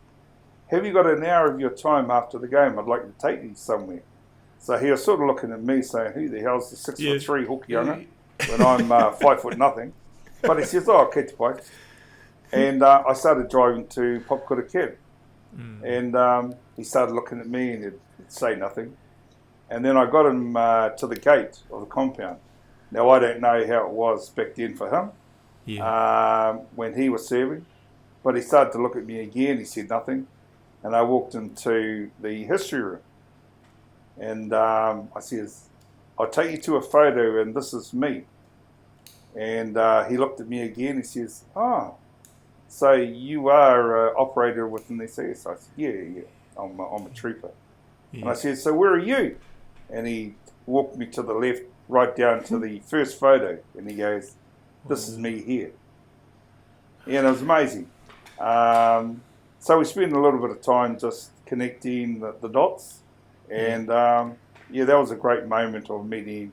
"Have you got an hour of your time after the game? I'd like to take you somewhere." So he was sort of looking at me saying, "Who the hell's the 6'3" Hokianga when I'm 5 foot nothing?" But he says, "Oh, kei te pai." And I started driving to Popkura Kid. And he started looking at me and he'd say nothing. And then I got him to the gate of the compound. Now, I don't know how it was back then for him when he was serving, but he started to look at me again. He said nothing. And I walked into the history room. And I says, "I'll take you to a photo, and this is me." And he looked at me again. He says, "Oh, so you are an operator within the SAS?" I said, yeah, I'm a trooper. Yeah. And I said, "So where are you?" And he walked me to the left, right down to the first photo. And he goes, "This is me here." Yeah, and it was amazing. So we spent a little bit of time just connecting the dots. And that was a great moment of meeting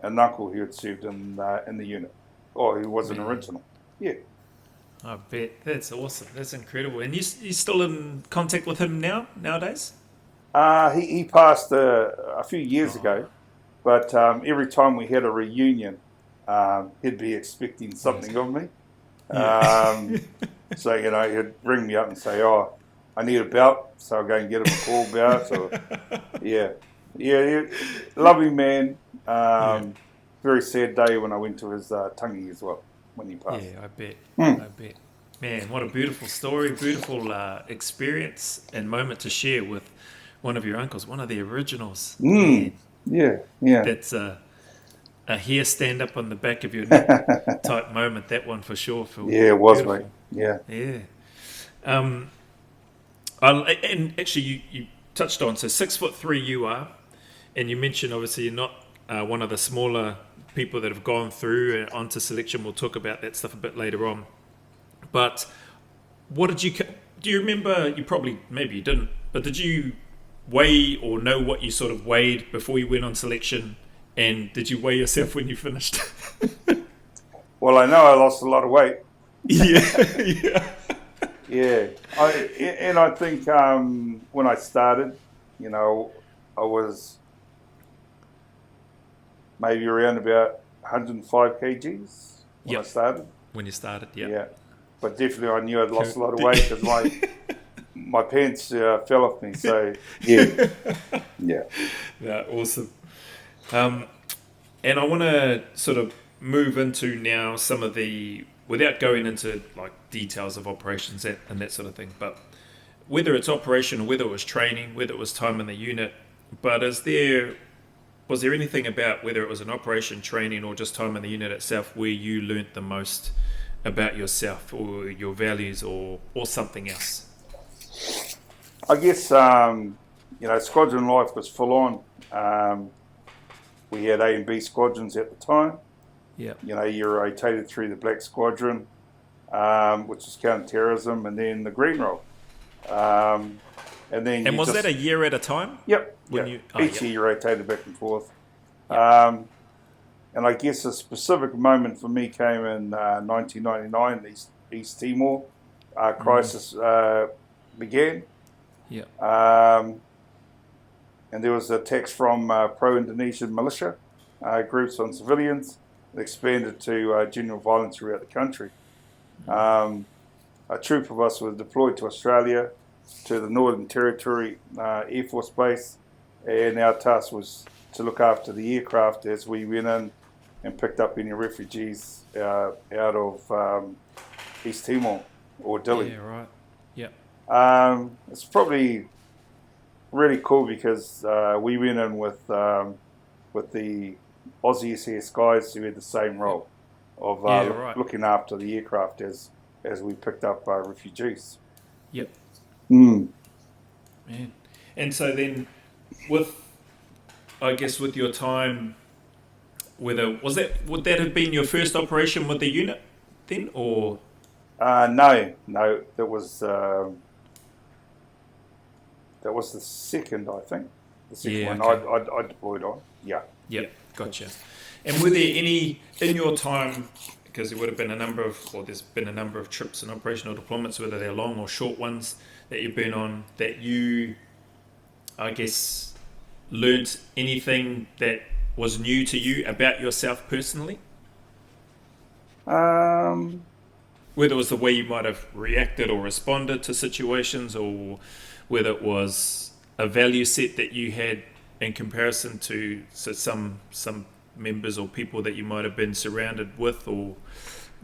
an uncle who had served in the unit. Oh, he was an original. Yeah. I bet. That's awesome. That's incredible. And you still in contact with him nowadays? He passed a few years ago, but every time we had a reunion, he'd be expecting something of me. So, he'd ring me up and say, "Oh, I need a belt," so I'll go and get him a call belt. Yeah, lovely man. Very sad day when I went to his tangi as well, when he passed. Yeah, I bet. I bet. Man, what a beautiful story, beautiful experience and moment to share with one of your uncles, one of the originals. Man, yeah. That's a hair stand up on the back of your neck type moment, that one for sure, Phil. Yeah, it was, mate. Yeah. And actually, you touched on, so 6'3" you are, and you mentioned obviously you're not one of the smaller people that have gone through and onto selection. We'll talk about that stuff a bit later on. But do you remember, maybe you didn't, but did you weigh or know what you sort of weighed before you went on selection? And did you weigh yourself when you finished? Well, I know I lost a lot of weight. Yeah. I think when I started, I was maybe around about 105 kgs when I started. When you started, yeah. But definitely I knew I'd lost a lot of weight because my pants fell off me. So, yeah. Yeah, awesome. And I want to sort of move into now some of the, without going into like details of operations and that sort of thing, but whether it's operation or whether it was training, whether it was time in the unit, but was there anything about whether it was an operation, training, or just time in the unit itself where you learnt the most about yourself or your values or something else? I guess, squadron life was full on. We had A and B squadrons at the time. Yeah. You rotated through the Black Squadron, which is counter-terrorism, and then the Green Roll. And was that a year at a time? Yep. Each year you rotated back and forth. Yep. And I guess a specific moment for me came in 1999. The East Timor crisis began. Yeah. And there was attacks from pro-Indonesian militia groups on civilians. It expanded to general violence throughout the country. A troop of us was deployed to Australia, to the Northern Territory Air Force Base, and our task was to look after the aircraft as we went in and picked up any refugees out of East Timor or Dili. Yeah, right. Yeah. It's probably really cool because we went in with the Aussie SAS guys who had the same role of looking after the aircraft as we picked up refugees. Yep. Man. And so then with your time, would that have been your first operation with the unit then, or? No, that was the second, I think. the second Yeah, one okay. I deployed on. Yeah. Yep, gotcha. And were there any, in your time, because there would have been there's been a number of trips and operational deployments, whether they're long or short ones, that you've been on, that you, I guess, learned anything that was new to you about yourself personally? Whether it was the way you might have reacted or responded to situations, or whether it was a value set that you had in comparison to some members or people that you might have been surrounded with or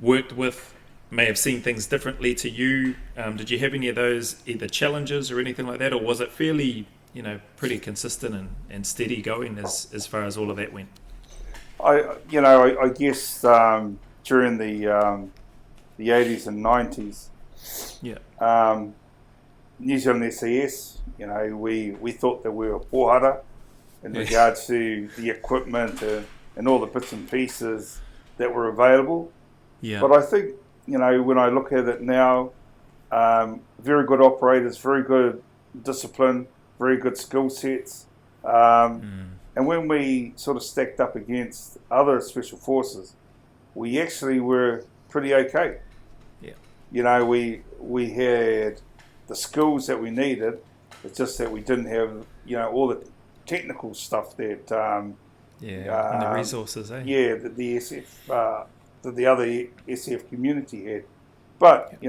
worked with may have seen things differently to you. Did you have any of those either challenges or anything like that, or was it fairly, pretty consistent and steady going as far as all of that went? I guess during the 80s and 90s, New Zealand SAS, we thought that we were pohara in regards to the equipment and all the bits and pieces that were available. Yeah. But I think, when I look at it now, very good operators, very good discipline, very good skill sets. And when we sort of stacked up against other special forces, we actually were pretty okay. Yeah. We had the skills that we needed. It's just that we didn't have, all the technical stuff that and the resources, yeah, that the SF that the other SF community had. But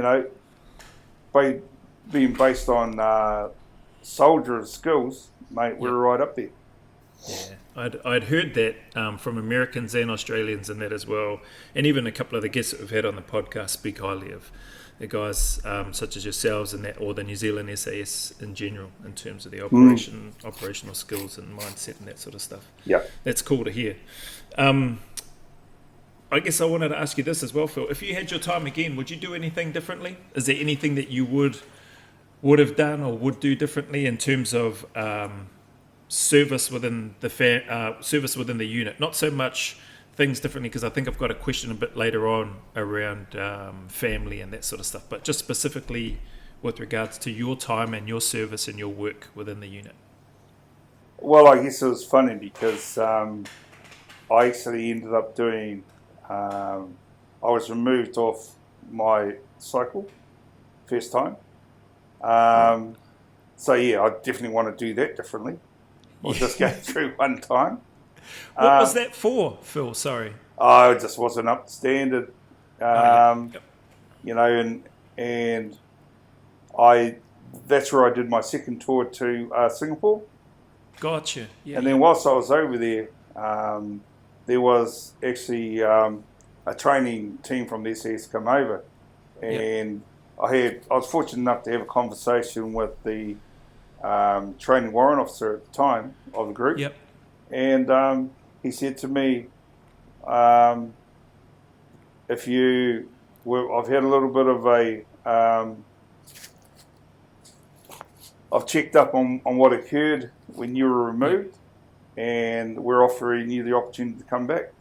by being based on soldier skills, mate, we were right up there. Yeah, I'd heard that from Americans and Australians and that as well, and even a couple of the guests that we've had on the podcast speak highly of the guys such as yourselves and that, or the New Zealand SAS in general, in terms of the operational skills and mindset and that sort of stuff. Yeah, that's cool to hear. I guess I wanted to ask you this as well, Phil. If you had your time again, would you do anything differently? Is there anything that you would have done or would do differently in terms of service within the unit? Not so much things differently, because I think I've got a question a bit later on around family and that sort of stuff, but just specifically with regards to your time and your service and your work within the unit. Well, I guess it was funny because I actually ended up doing, I was removed off my cycle first time. So yeah, I definitely want to do that differently. Or just go through one time. What was that for, Phil? Sorry. Oh, it just wasn't up to standard. And that's where I did my second tour to Singapore. Gotcha. Yeah. And then whilst I was over there, there was actually a training team from the SAS come over, and I was fortunate enough to have a conversation with the training warrant officer at the time of the group. Yep. And he said to me, I've had a little bit of I've checked up on what occurred when you were removed, and we're offering you the opportunity to come back.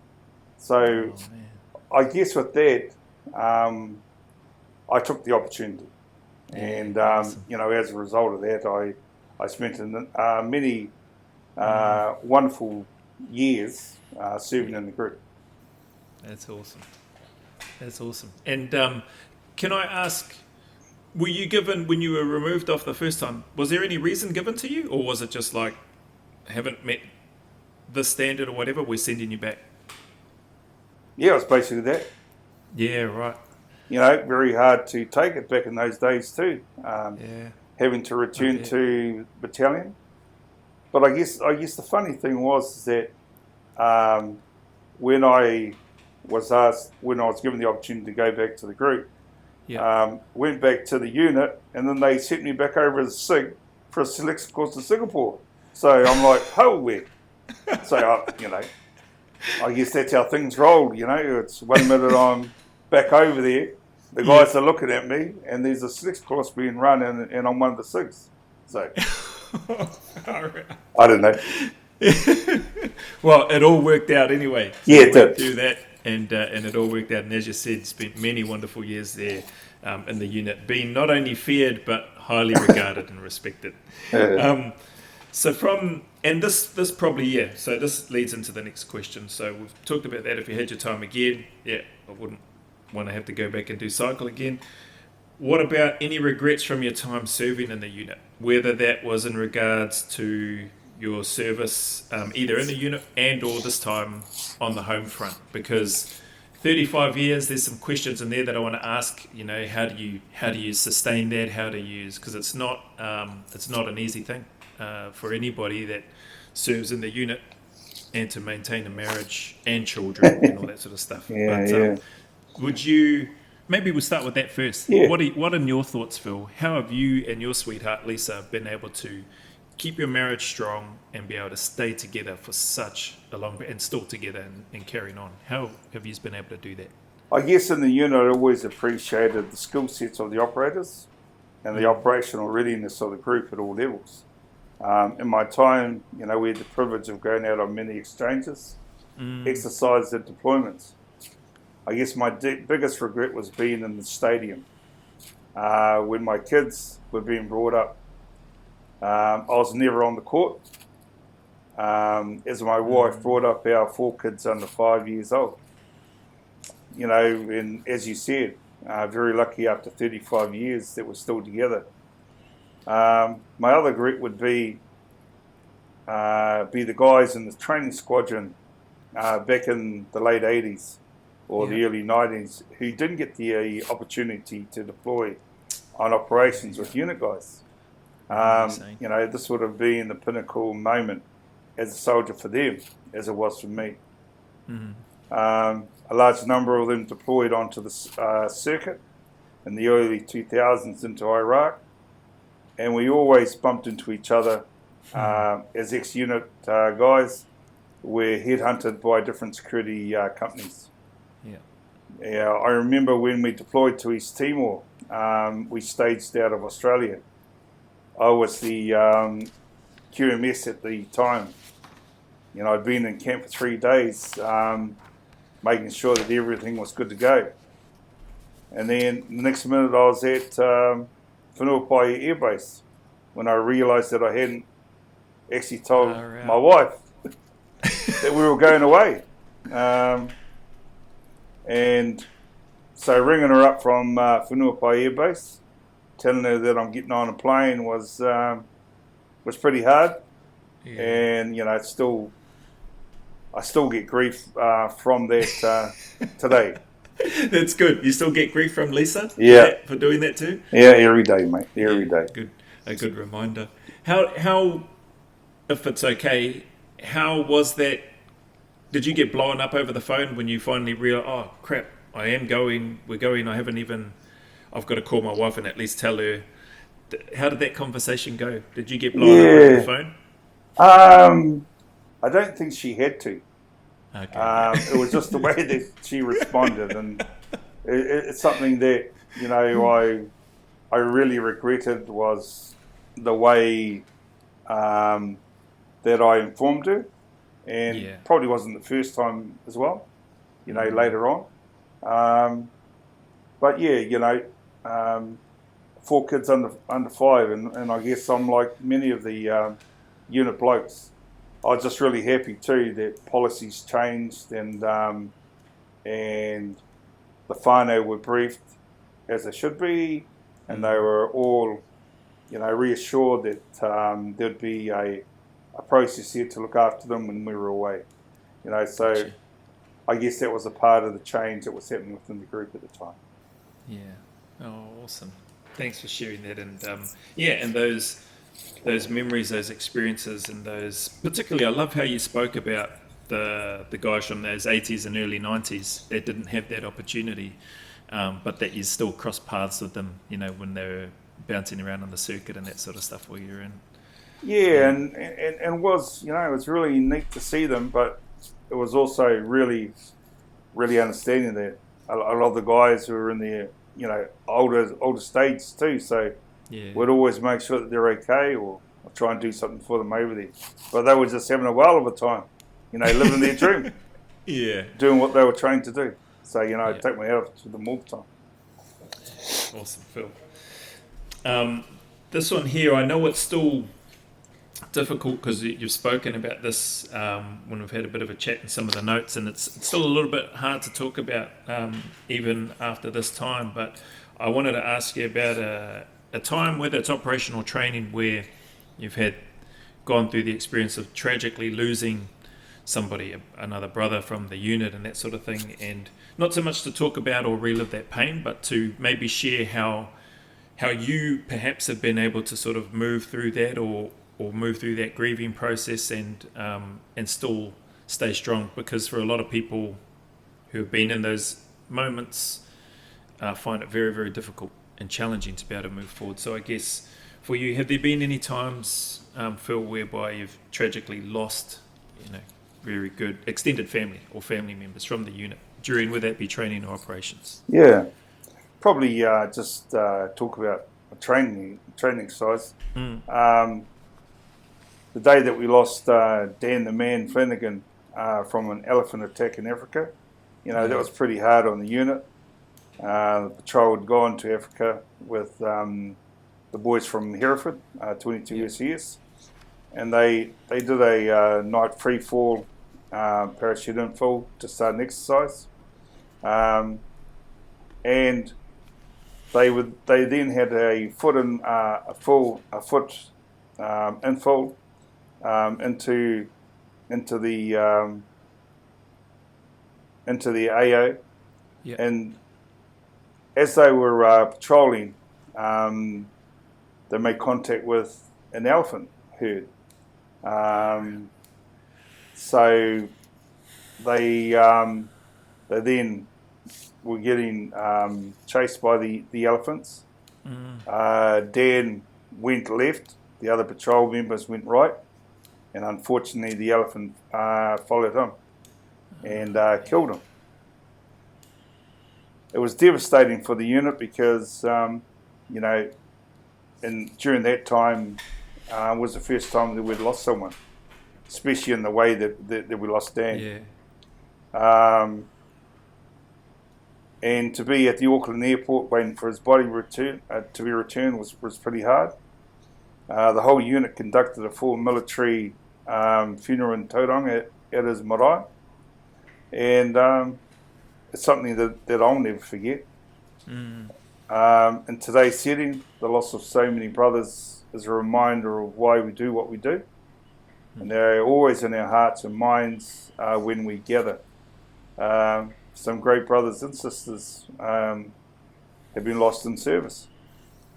So I guess with that, I took the opportunity. And, awesome. As a result of that, I spent many wonderful years serving in the group. That's awesome. And can I ask, were you given, when you were removed off the first time, was there any reason given to you? Or was it just like, haven't met this standard or whatever, we're sending you back? Yeah, it was basically that. Yeah, right. Very hard to take it back in those days too. Having to return to battalion. But I guess the funny thing was that when I was given the opportunity to go back to the group, went back to the unit, and then they sent me back over as SIG for a selection course to Singapore. So I'm like, holy. So I guess that's how things roll. It's 1 minute I'm back over there. The guys are looking at me, and there's a selection course being run, and I'm one of the SIGs. So I don't know. Well, it all worked out anyway. So it did. Through that, and it all worked out. And as you said, spent many wonderful years there in the unit, being not only feared but highly regarded and respected. So this probably, yeah, so this leads into the next question. So we've talked about that. If you had your time again, yeah, I wouldn't want to have to go back and do cycle again. What about any regrets from your time serving in the unit? Whether that was in regards to your service, either in the unit and or this time on the home front, because 35 years, there's some questions in there that I want to ask. You know, how do you sustain that? How do you use, because it's not an easy thing for anybody that serves in the unit, and to maintain a marriage and children and all that sort of stuff. Would you? Maybe we'll start with that first. Yeah. What are your thoughts, Phil? How have you and your sweetheart Lisa been able to keep your marriage strong and be able to stay together for such a long, and still together and carrying on? How have you been able to do that? I guess in the unit, I always appreciated the skill sets of the operators and the operational readiness of the group at all levels. In my time, we had the privilege of going out on many exchanges, exercises and deployments. I guess my biggest regret was being in the stadium. When my kids were being brought up, I was never on the court, as my wife brought up our 4 kids under 5 years old. And as you said, very lucky after 35 years that we're still together. My other regret would be the guys in the training squadron back in the late 80s or the early 90s who didn't get the opportunity to deploy on operations with unit guys. This would have been the pinnacle moment as a soldier for them, as it was for me. A large number of them deployed onto the circuit in the early 2000s into Iraq, and we always bumped into each other as ex-unit guys. We're headhunted by different security companies. Yeah, I remember when we deployed to East Timor, we staged out of Australia. I was the QMS at the time. I'd been in camp for 3 days, making sure that everything was good to go. And then the next minute I was at Whanau Air Base when I realised that I hadn't actually told my wife that we were going away. And so ringing her up from Whanau Air Base, telling her that I'm getting on a plane was pretty hard. And I still get grief from that today. That's good. You still get grief from Lisa? For doing that too? Yeah, every day, mate. Every day. Good. A good reminder. How, if it's okay, how was that? Did you get blown up over the phone when you finally realized, oh crap, we're going, I've got to call my wife and at least tell her. How did that conversation go? Did you get blown up over the phone? I don't think she had to. Okay. It was just the way that she responded, and it's something that I really regretted was the way that I informed her, and probably wasn't the first time as well. Later on, but 4 kids under 5, and I guess I'm like many of the unit blokes. I was just really happy too that policies changed and the whanau were briefed as they should be, and they were all, reassured that there'd be a process here to look after them when we were away. So gotcha. I guess that was a part of the change that was happening within the group at the time. Yeah. Oh, awesome. Thanks for sharing that, and and those memories, those experiences, and those, particularly I love how you spoke about the guys from those 80s and early 90s that didn't have that opportunity, but that you still crossed paths with them, when they were bouncing around on the circuit and that sort of stuff while you were in. Yeah, and it was, it was really neat to see them, but it was also really, really understanding that a lot of the guys who were in their, older stages too, so we'd always make sure that they're okay, or try and do something for them over there. But they were just having a whale of a time, living their dream. Doing what they were trained to do. So, I take my hat off to them all the time. Awesome, Phil. This one here, I know it's still difficult because you've spoken about this when we've had a bit of a chat in some of the notes, and it's still a little bit hard to talk about even after this time. But I wanted to ask you about a time, whether it's operational training, where you've gone through the experience of tragically losing somebody, another brother from the unit and that sort of thing, and not so much to talk about or relive that pain, but to maybe share how you perhaps have been able to sort of move through that or move through that grieving process and still stay strong, because for a lot of people who have been in those moments find it very, very difficult and challenging to be able to move forward. So I guess for you, have there been any times, Phil, whereby you've tragically lost, very good extended family or family members from the unit during, whether that be training or operations? Yeah, probably just talk about a training exercise. The day that we lost Dan the Man Flanagan from an elephant attack in Africa, that was pretty hard on the unit. The patrol had gone to Africa with the boys from Hereford, 22 SES, and they did a night free fall parachute infill to start an exercise, and they then had a foot infill into the AO, and as they were patrolling, they made contact with an elephant herd. So they then were getting chased by the elephants. Dan went left, the other patrol members went right, and unfortunately the elephant followed him and killed him. It was devastating for the unit because, and during that time was the first time that we'd lost someone, especially in the way that we lost Dan. And to be at the Auckland airport waiting for his body to be returned was pretty hard. The whole unit conducted a full military funeral in Tauranga at his marae, and it's something that I'll never forget. In today's setting, the loss of so many brothers is a reminder of why we do what we do, and they're always in our hearts and minds when we gather. Some great brothers and sisters have been lost in service.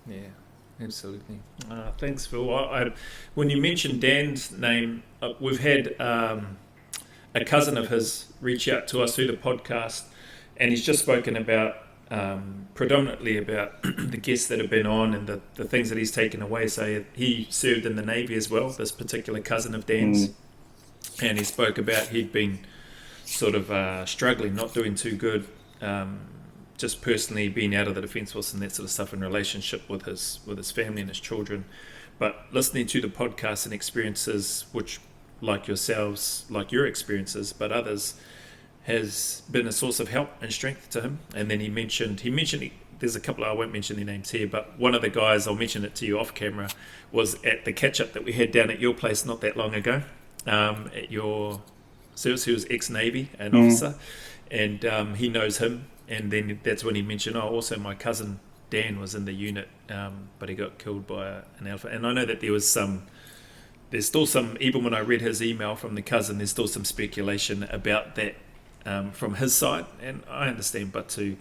Yeah, absolutely. Thanks, Phil. When you mentioned Dan's name, we've had a cousin of his reach out to us through the podcast, and he's just spoken about predominantly about the guests that have been on and the things that he's taken away. So he served in the Navy as well, this particular cousin of Dan's, and he spoke about he'd been sort of struggling, not doing too good, just personally being out of the Defence Force and that sort of stuff in relationship with his family and his children. But listening to the podcast and experiences, which like yourselves, like your experiences, but others, has been a source of help and strength to him. And then he mentioned there's a couple, I won't mention their names here, but one of the guys, I'll mention it to you off camera, was at the catch-up that we had down at your place not that long ago, at your service. He was ex-Navy, an officer, and he knows him. And then that's when he mentioned, also my cousin Dan was in the unit, but he got killed by an elephant. And I know that there's still some, even when I read his email from the cousin, there's still some speculation about that from his side, and I understand, but to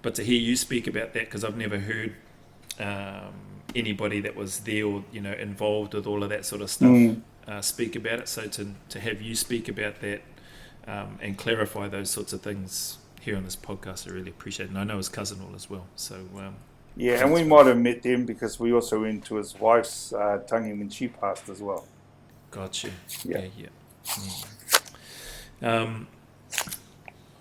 hear you speak about that, because I've never heard anybody that was there or involved with all of that sort of stuff speak about it. So to have you speak about that and clarify those sorts of things here on this podcast, I really appreciate it. And I know his cousin all as well. So and we might have met them because we also went to his wife's tangi when she passed as well. Gotcha. Yeah.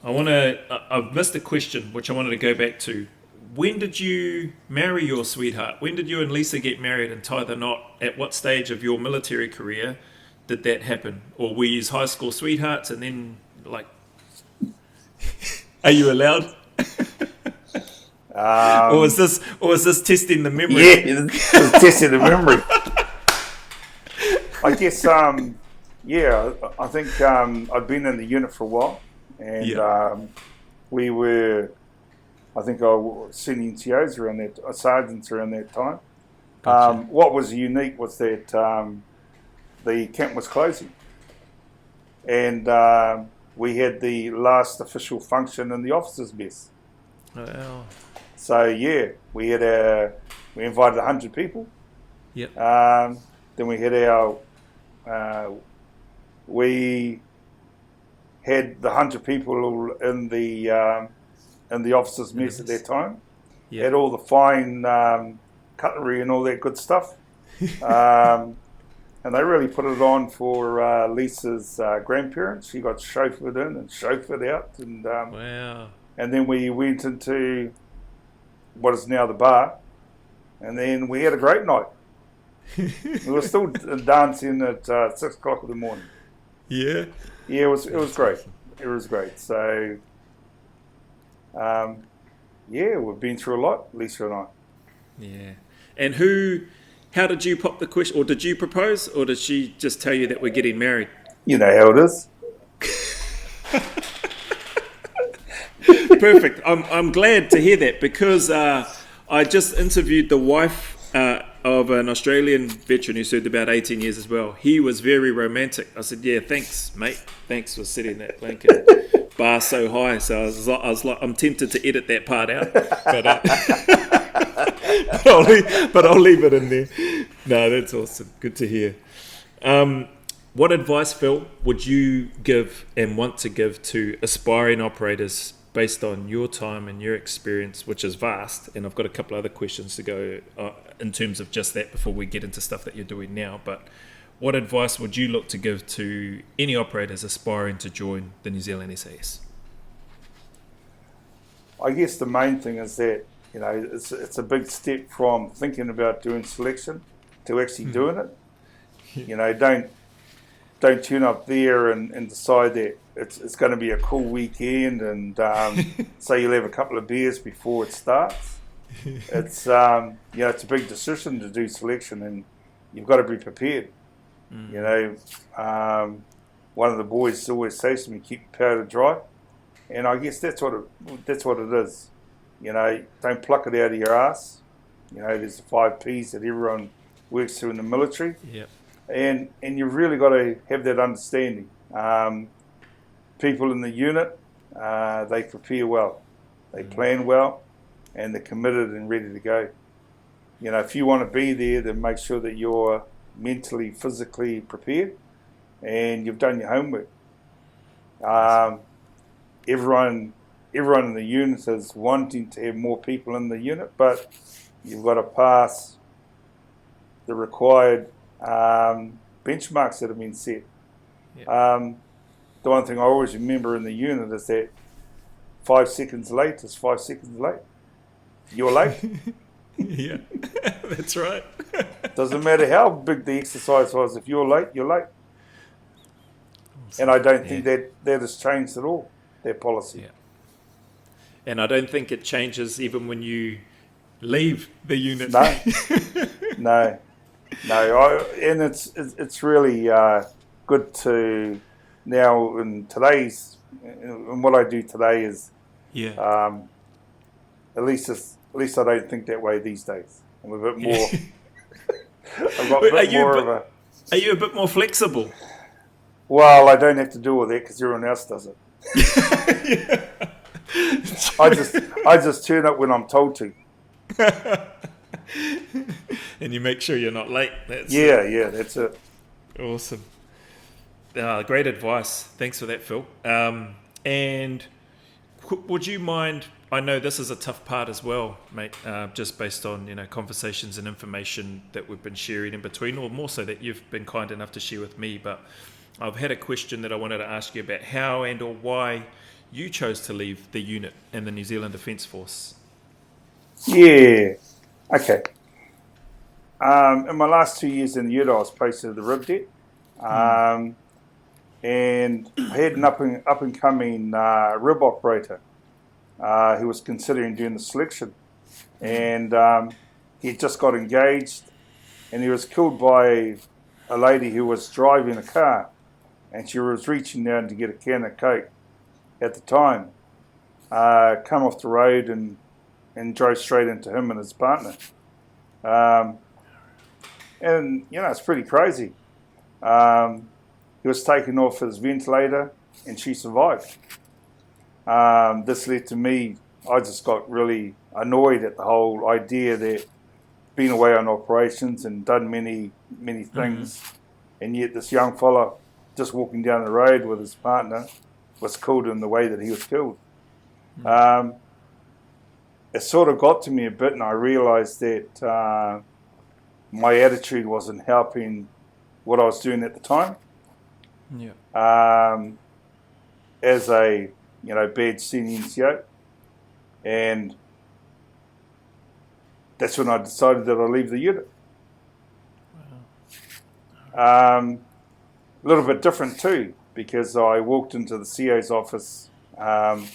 I've missed a question which I wanted to go back to. When did you marry your sweetheart? When did you and Lisa get married and tie the knot? At what stage of your military career did that happen? Or were you high school sweethearts and then are you allowed? Or was this testing the memory? Yeah, it was testing the memory. I guess, yeah, I think I'd been in the unit for a while, and we were, I think I was senior NCOs around that, sergeants around that time. Gotcha. What was unique was that the camp was closing, and we had the last official function in the officers' mess. Wow. So yeah, we invited 100 people. Yep. Then we had we had the 100 people in the officers' mess at that time. Yep. Had all the fine cutlery and all that good stuff. And they really put it on for Lisa's grandparents. She got chauffeured in and chauffeured out, and Wow. and then we went into what is now the bar, and then we had a great night. We were still dancing at 6 o'clock in the morning. Yeah. Yeah, it was great. It was great. So, yeah, we've been through a lot, Lisa and I. Yeah. And how did you pop the question, or did you propose, or did she just tell you that we're getting married? You know how it is. Perfect. I'm glad to hear that, because I just interviewed the wife of an Australian veteran who served about 18 years as well. He was very romantic. I said, yeah, thanks, mate. Thanks for setting that blanket bar so high. So I was like, I'm tempted to edit that part out, but I'll leave it in there. No, that's awesome. Good to hear. What advice, Phil, would you give and want to give to aspiring operators based on your time and your experience, which is vast? And I've got a couple other questions to go in terms of just that before we get into stuff that you're doing now. But what advice would you look to give to any operators aspiring to join the New Zealand SAS? I guess the main thing is that, you know, it's a big step from thinking about doing selection to actually doing it. You know, don't tune up there and decide that it's going to be a cool weekend and say you'll have a couple of beers before it starts. It's you know, it's a big decision to do selection, and you've got to be prepared. You know, one of the boys always says to me, "Keep your powder dry," and I guess that's what it is. You know, don't pluck it out of your ass. You know, there's the 5 Ps that everyone works through in the military. Yep. And you've really got to have that understanding. People in the unit, they prepare well, they plan well, and they're committed and ready to go. You know, if you want to be there, then make sure that you're mentally, physically prepared, and you've done your homework. Everyone in the unit is wanting to have more people in the unit, but you've got to pass the required benchmarks that have been set. Yep. The one thing I always remember in the unit is that 5 seconds late is 5 seconds late. You're late. Yeah, that's right. Doesn't matter how big the exercise was. If you're late, you're late. Awesome. And I don't think that has changed at all, their policy. Yeah. And I don't think it changes even when you leave the unit. No. And it's really good to now in today's, and what I do today is, at least I don't think that way these days. I'm a bit more. I've got a bit more of a. Are you a bit more flexible? Well, I don't have to do all that because everyone else does it. I just turn up when I'm told to. And you make sure you're not late. That's it. Awesome. Great advice. Thanks for that, Phil. And would you mind, I know this is a tough part as well, mate, just based on, you know, conversations and information that we've been sharing in between, or more so that you've been kind enough to share with me, but I've had a question that I wanted to ask you about how and or why you chose to leave the unit and the New Zealand Defence Force. Yeah. Okay. In my last 2 years in the unit, I was posted to the rib deck, and I had an up and coming rib operator who was considering doing the selection, and he just got engaged, and he was killed by a lady who was driving a car, and she was reaching down to get a can of Coke at the time, come off the road and drove straight into him and his partner. And, it's pretty crazy. He was taken off his ventilator and she survived. This led to me, I just got really annoyed at the whole idea that been away on operations and done many things, and yet this young fella just walking down the road with his partner was killed in the way that he was killed. It sort of got to me a bit, and I realised that my attitude wasn't helping what I was doing at the time. Yeah. As a badge senior NCO, and that's when I decided that I'd leave the unit. Wow. A little bit different too, because I walked into the CO's office on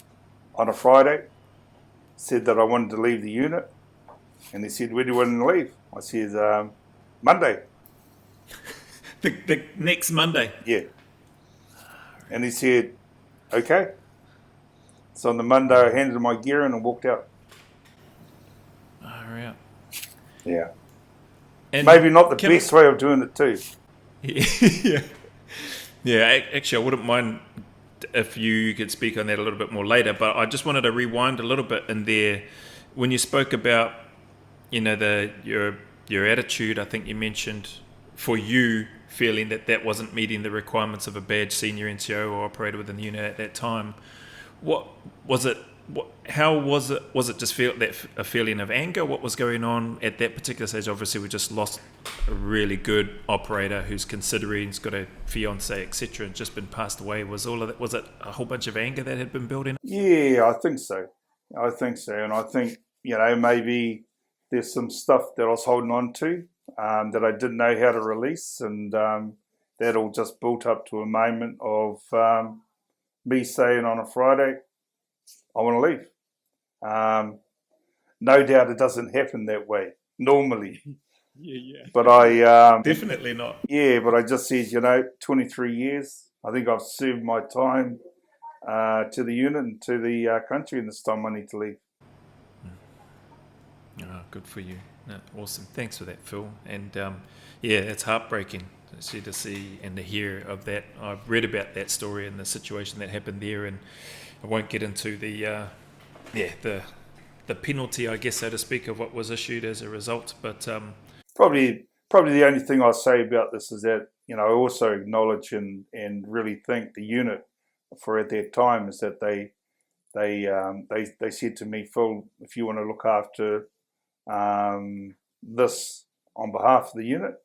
a Friday, said that I wanted to leave the unit, and he said, "When do you want to leave?" I said, "Monday." The next Monday? Yeah. And he said, "Okay." So on the Monday, I handed my gear in and walked out. Oh, yeah. Yeah. And maybe not the best way of doing it too. Yeah. Yeah, actually, I wouldn't mind if you could speak on that a little bit more later, but I just wanted to rewind a little bit in there. When you spoke about, your attitude, I think you mentioned for you feeling that wasn't meeting the requirements of a badge senior NCO or operator within the unit at that time. What was it? How was it? Was it just a feeling of anger? What was going on at that particular stage? Obviously, we just lost a really good operator who's considering, he's got a fiance, etc., and just been passed away. Was all of that? Was it a whole bunch of anger that had been building? Yeah, I think so. And I think maybe there's some stuff that I was holding on to that I didn't know how to release, and that all just built up to a moment of me saying on a Friday, I want to leave. No doubt it doesn't happen that way normally. Yeah. But I definitely not. Yeah, but I just said, 23 years. I think I've served my time to the unit and to the country, and this time I need to leave. Oh, good for you. No, awesome. Thanks for that, Phil. And it's heartbreaking to see and to hear of that. I've read about that story and the situation that happened there, and I won't get into the penalty, I guess, so to speak, of what was issued as a result. But probably the only thing I'll say about this is that I also acknowledge and really thank the unit for at that time is that they said to me, "Phil, if you want to look after this on behalf of the unit,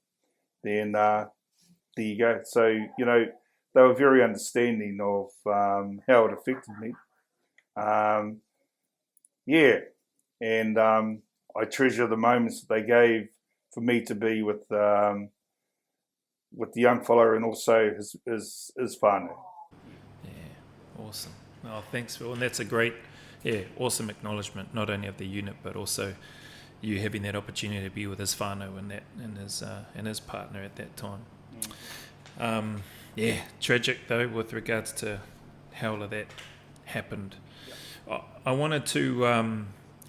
then there you go." So they were very understanding of how it affected me. And I treasure the moments that they gave for me to be with the young fellow and also his whanau. Yeah, awesome. Oh, thanks, Phil. And that's a great, awesome acknowledgement, not only of the unit, but also you having that opportunity to be with his whanau and his partner at that time. Tragic though with regards to how all of that happened. I wanted to,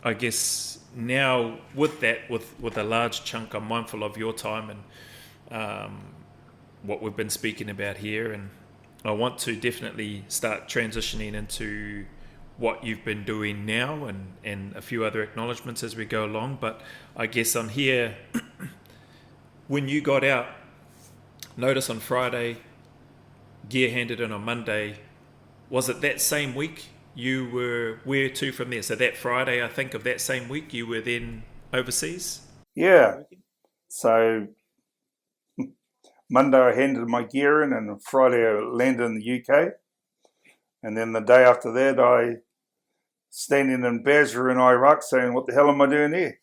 I guess now with that, with a large chunk, I'm mindful of your time and what we've been speaking about here, and I want to definitely start transitioning into what you've been doing now and a few other acknowledgements as we go along. But I guess on here, when you got out, notice on Friday, gear handed in on Monday, was it that same week you were, where to from there? So that Friday, I think, of that same week, you were then overseas? Yeah. So Monday I handed my gear in, and Friday I landed in the UK. And then the day after that, I standing in Basra in Iraq saying, "What the hell am I doing here?"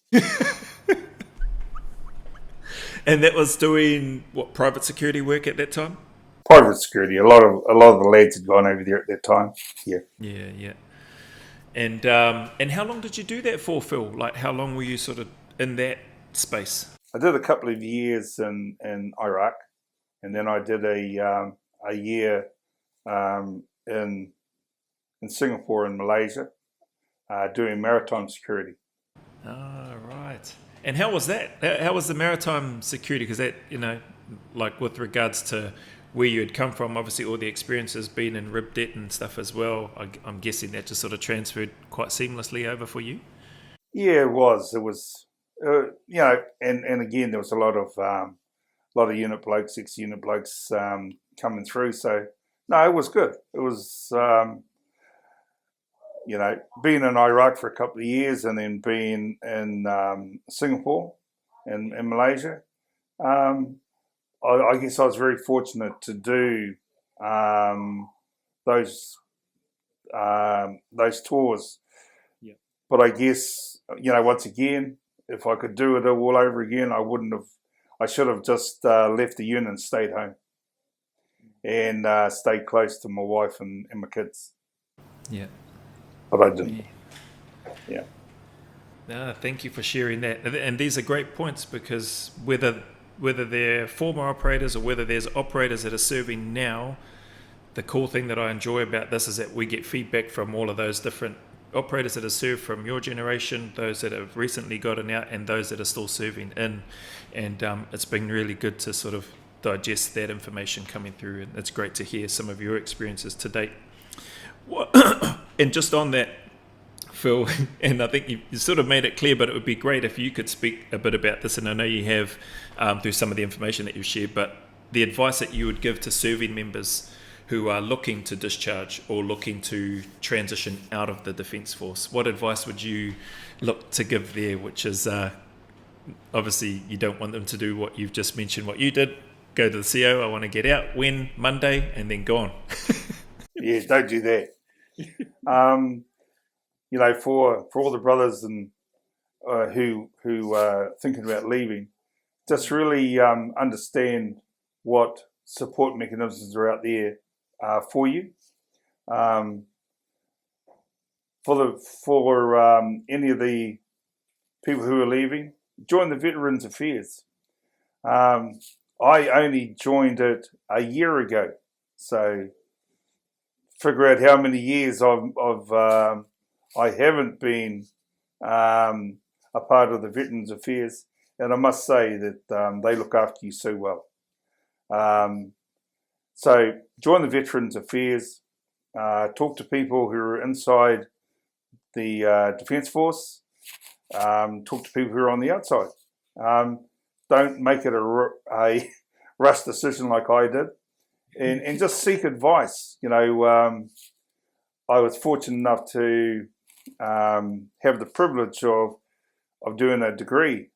And that was doing what, private security work at that time? Private security. A lot of the lads had gone over there at that time. Yeah. Yeah. And how long did you do that for, Phil? Like, how long were you sort of in that space? I did a couple of years in Iraq. and then I did a year in Singapore and Malaysia, doing maritime security. Oh, right. And how was that? How was the maritime security? Because that, like with regards to where you had come from, obviously all the experiences being in RibDet and stuff as well, I'm guessing that just sort of transferred quite seamlessly over for you? Yeah, it was. It was, and again, there was a lot of unit blokes, ex-unit blokes coming through. So, no, it was good. It was, being in Iraq for a couple of years and then being in Singapore and Malaysia. I guess I was very fortunate to do those tours. Yeah. But I guess, once again, if I could do it all over again, I should have just left the unit and stayed home and stayed close to my wife and my kids. Yeah. But I didn't. Yeah. No, thank you for sharing that. And these are great points, because whether they're former operators or whether there's operators that are serving now, the cool thing that I enjoy about this is that we get feedback from all of those different operators that have served from your generation, those that have recently gotten out, and those that are still serving in. And it's been really good to sort of digest that information coming through, and it's great to hear some of your experiences to date. And just on that, Phil, and I think you sort of made it clear, but it would be great if you could speak a bit about this, and I know you have through some of the information that you've shared, but the advice that you would give to serving members who are looking to discharge or looking to transition out of the Defence Force. What advice would you look to give there, which is obviously you don't want them to do what you've just mentioned, what you did, go to the CO, I want to get out, when, Monday, and then gone. Yeah, don't do that. For all the brothers and who are thinking about leaving, just really understand what support mechanisms are out there for you. For any of the people who are leaving, join the Veterans Affairs. I only joined it a year ago, so figure out how many years I haven't been a part of the Veterans Affairs, and I must say that they look after you so well. So join the Veterans Affairs, talk to people who are inside the Defence Force, talk to people who are on the outside. Don't make it a rush decision like I did, and just seek advice. I was fortunate enough to have the privilege of doing a degree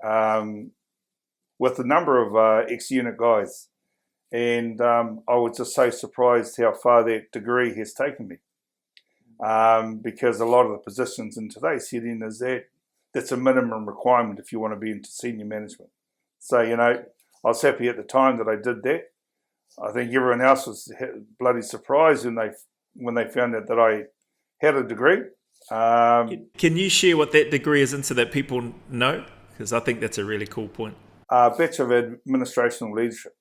with a number of ex-unit guys. And I was just so surprised how far that degree has taken me, because a lot of the positions in today's setting is that's a minimum requirement if you want to be into senior management. So, I was happy at the time that I did that. I think everyone else was bloody surprised when they found out that I had a degree. Can you share what that degree is in so that people know? Because I think that's a really cool point. Bachelor of Administration and Leadership.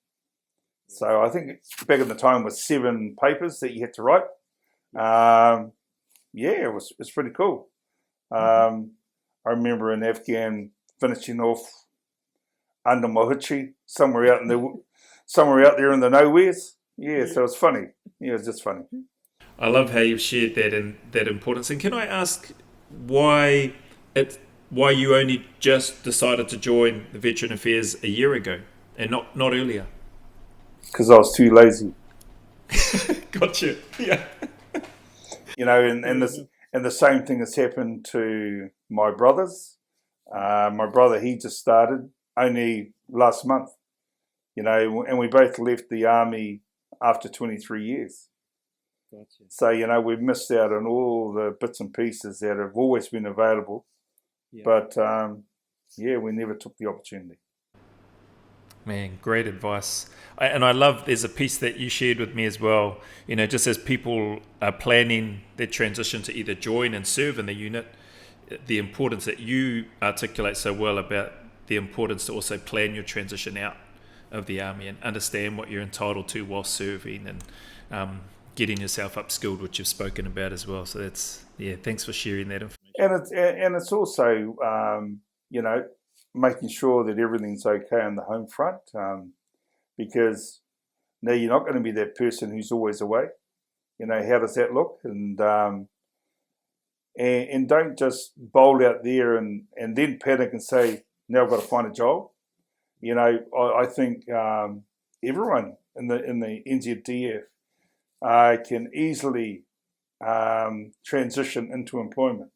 So I think back in the time was 7 papers that you had to write. It was pretty cool. I remember in Afghan finishing off under my hoochie somewhere out there in the nowheres. Yeah, so it's funny. Yeah, it's just funny. I love how you've shared that and that importance. And can I ask why you only just decided to join the Veteran Affairs a year ago and not earlier? Because I was too lazy. Gotcha. Yeah. And the same thing has happened to my brothers. My brother, he just started only last month. And we both left the army after 23 years. Gotcha. So, we've missed out on all the bits and pieces that have always been available. Yeah. But, we never took the opportunity. Man, great advice. And I love, there's a piece that you shared with me as well, just as people are planning their transition to either join and serve in the unit, the importance that you articulate so well about the importance to also plan your transition out. of the army and understand what you're entitled to while serving, and getting yourself upskilled, which you've spoken about as well. So that's, thanks for sharing that information. And it's also, making sure that everything's okay on the home front, because now you're not going to be that person who's always away. How does that look? And don't just bowl out there and then panic and say, now I've got to find a job. I think everyone in the NZDF can easily transition into employment.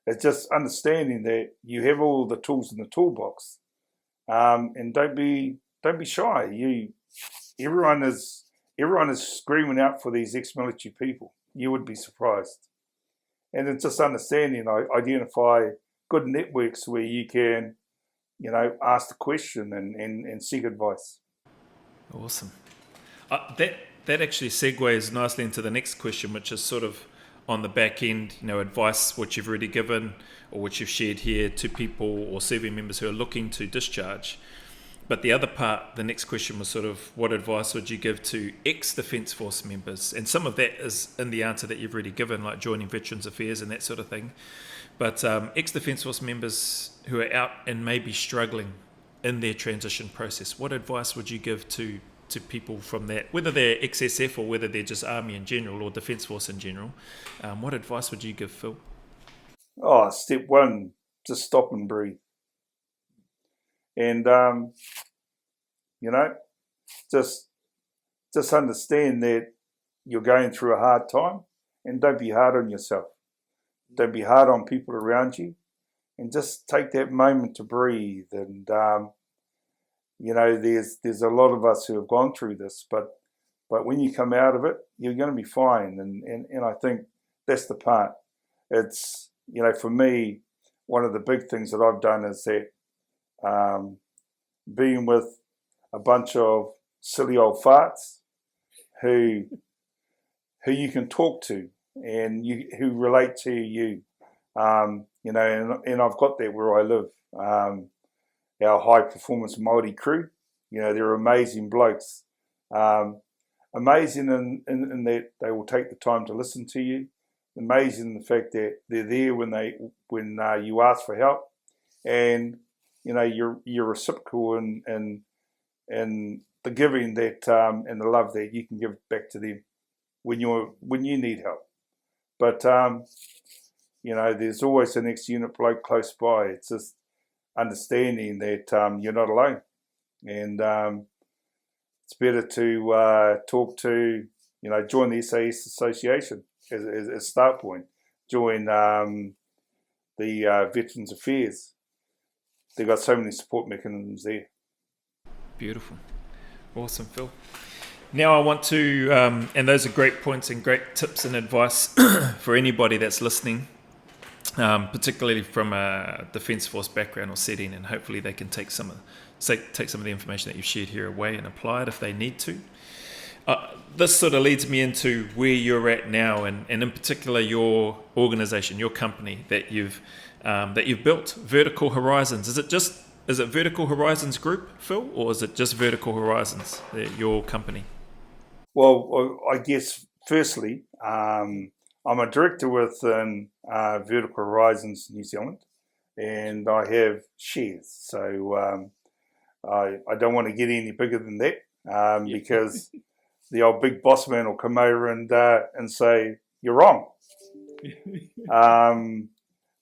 It's just understanding that you have all the tools in the toolbox, and don't be shy. Everyone is screaming out for these ex-military people. You would be surprised. And it's just understanding, identify good networks where you can, ask the question and seek advice. Awesome. That actually segues nicely into the next question, which is sort of on the back end, advice which you've already given or which you've shared here to people or serving members who are looking to discharge. But the other part, the next question was sort of, what advice would you give to ex-Defence Force members? And some of that is in the answer that you've already given, like joining Veterans Affairs and that sort of thing. But ex-Defence Force members who are out and maybe struggling in their transition process, what advice would you give to people from that, whether they're XSF or whether they're just Army in general or Defence Force in general? What advice would you give, Phil? Step one, just stop and breathe. And, just understand that you're going through a hard time, and don't be hard on yourself. Don't be hard on people around you, and just take that moment to breathe. And, there's a lot of us who have gone through this, but when you come out of it, you're going to be fine. And I think that's the part. It's, for me, one of the big things that I've done is that, being with a bunch of silly old farts who you can talk to and who relate to you, and I've got that where I live. Our high performance Maori crew, they're amazing blokes, amazing in that they will take the time to listen to you, amazing in the fact that they're there when you ask for help, and you're reciprocal in the giving that and the love that you can give back to them when you need help. But there's always the next unit bloke close by. It's just understanding that you're not alone, and it's better to talk to join the SAS Association as a start point. Join the Veterans Affairs. They've got so many support mechanisms there. Beautiful. Awesome, Phil. Now I want to, and those are great points and great tips and advice for anybody that's listening, particularly from a Defence Force background or setting, and hopefully they can take some of the information that you've shared here away and apply it if they need to. This sort of leads me into where you're at now, and in particular your organisation, your company that you've built, Vertical Horizons. Is it Vertical Horizons Group, Phil, or is it just Vertical Horizons, your company? Well, I guess firstly, I'm a director within Vertical Horizons New Zealand, and I have shares. So I don't want to get any bigger than that, because the old big boss man will come over and say you're wrong.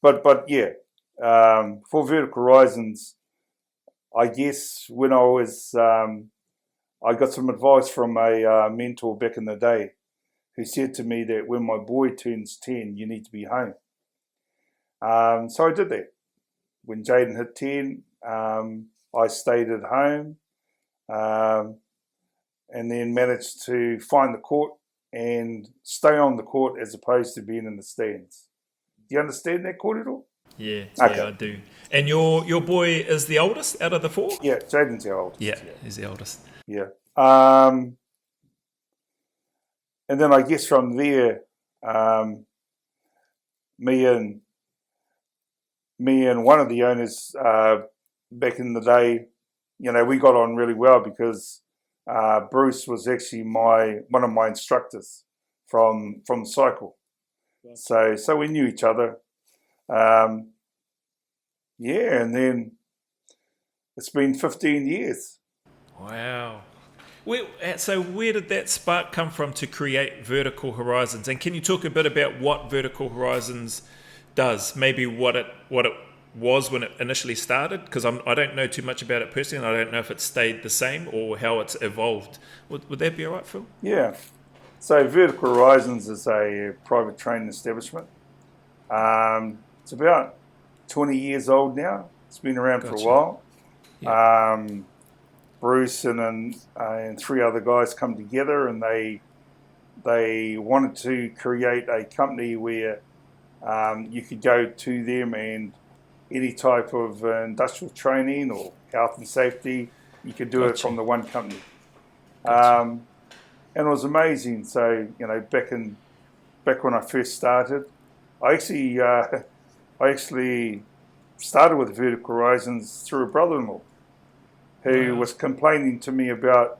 But yeah, for Vertical Horizons, I guess when I was, I got some advice from a mentor back in the day who said to me that when my boy turns 10, you need to be home. So I did that. When Jaden hit 10, I stayed at home, and then managed to find the court and stay on the court as opposed to being in the stands. Do you understand that, court at all? Yeah, okay. Yeah, I do. And your boy is the oldest out of the four? Yeah, Jaden's the oldest. Yeah, he's the oldest. Yeah. And then I guess from there, me and one of the owners back in the day, we got on really well because Bruce was actually one of my instructors from cycle. So we knew each other. And then it's been 15 years. Wow. So where did that spark come from to create Vertical Horizons? And can you talk a bit about what Vertical Horizons does? Maybe what it was when it initially started? Because I don't know too much about it personally, and I don't know if it stayed the same or how it's evolved. Would that be all right, Phil? Yeah. So Vertical Horizons is a private training establishment. It's about 20 years old now. It's been around for a while. Yeah. Bruce and 3 other guys come together, and they wanted to create a company where you could go to them and any type of industrial training or health and safety, you could do it from the one company. And it was amazing. So, back when I first started, I actually started with Vertical Horizons through a brother-in-law who was complaining to me about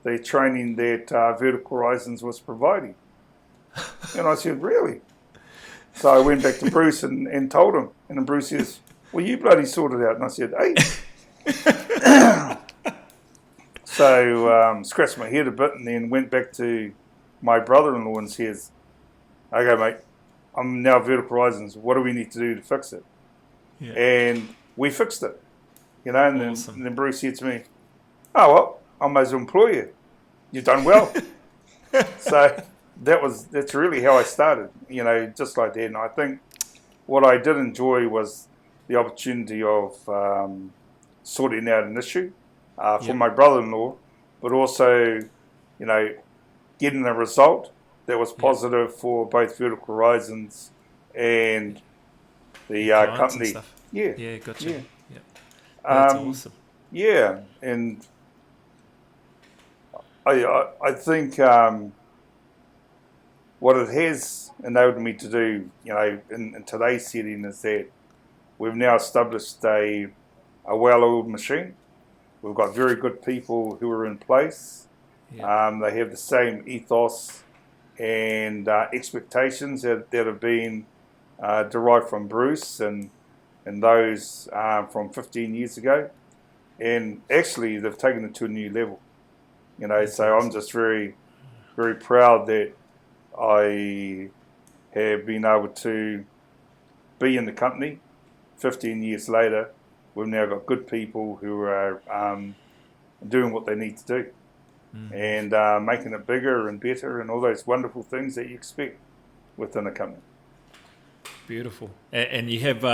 the training that Vertical Horizons was providing. And I said, really? So I went back to Bruce and told him. And then Bruce says, well, you bloody sorted it out. And I said, hey. So scratched my head a bit and then went back to my brother-in-law and says, okay, mate, I'm now Vertical Horizons. What do we need to do to fix it? Yeah. And we fixed it. And then Bruce said to me, oh, well, I might as well employ you. You've done well. So that's really how I started, just like that. And I think what I did enjoy was the opportunity of sorting out an issue for my brother-in-law, but also, getting a result that was positive for both Vertical Horizons and the company. Yeah, gotcha. Yeah. That's awesome. Yeah, and I think what it has enabled me to do, in today's setting, is that we've now established a well-oiled machine. We've got very good people who are in place. Yeah. They have the same ethos and expectations that have been derived from Bruce and those from 15 years ago. And actually, they've taken it to a new level. So I'm just very, very proud that I have been able to be in the company. 15 years later, we've now got good people who are doing what they need to do and making it bigger and better and all those wonderful things that you expect within a company. Beautiful. And you have...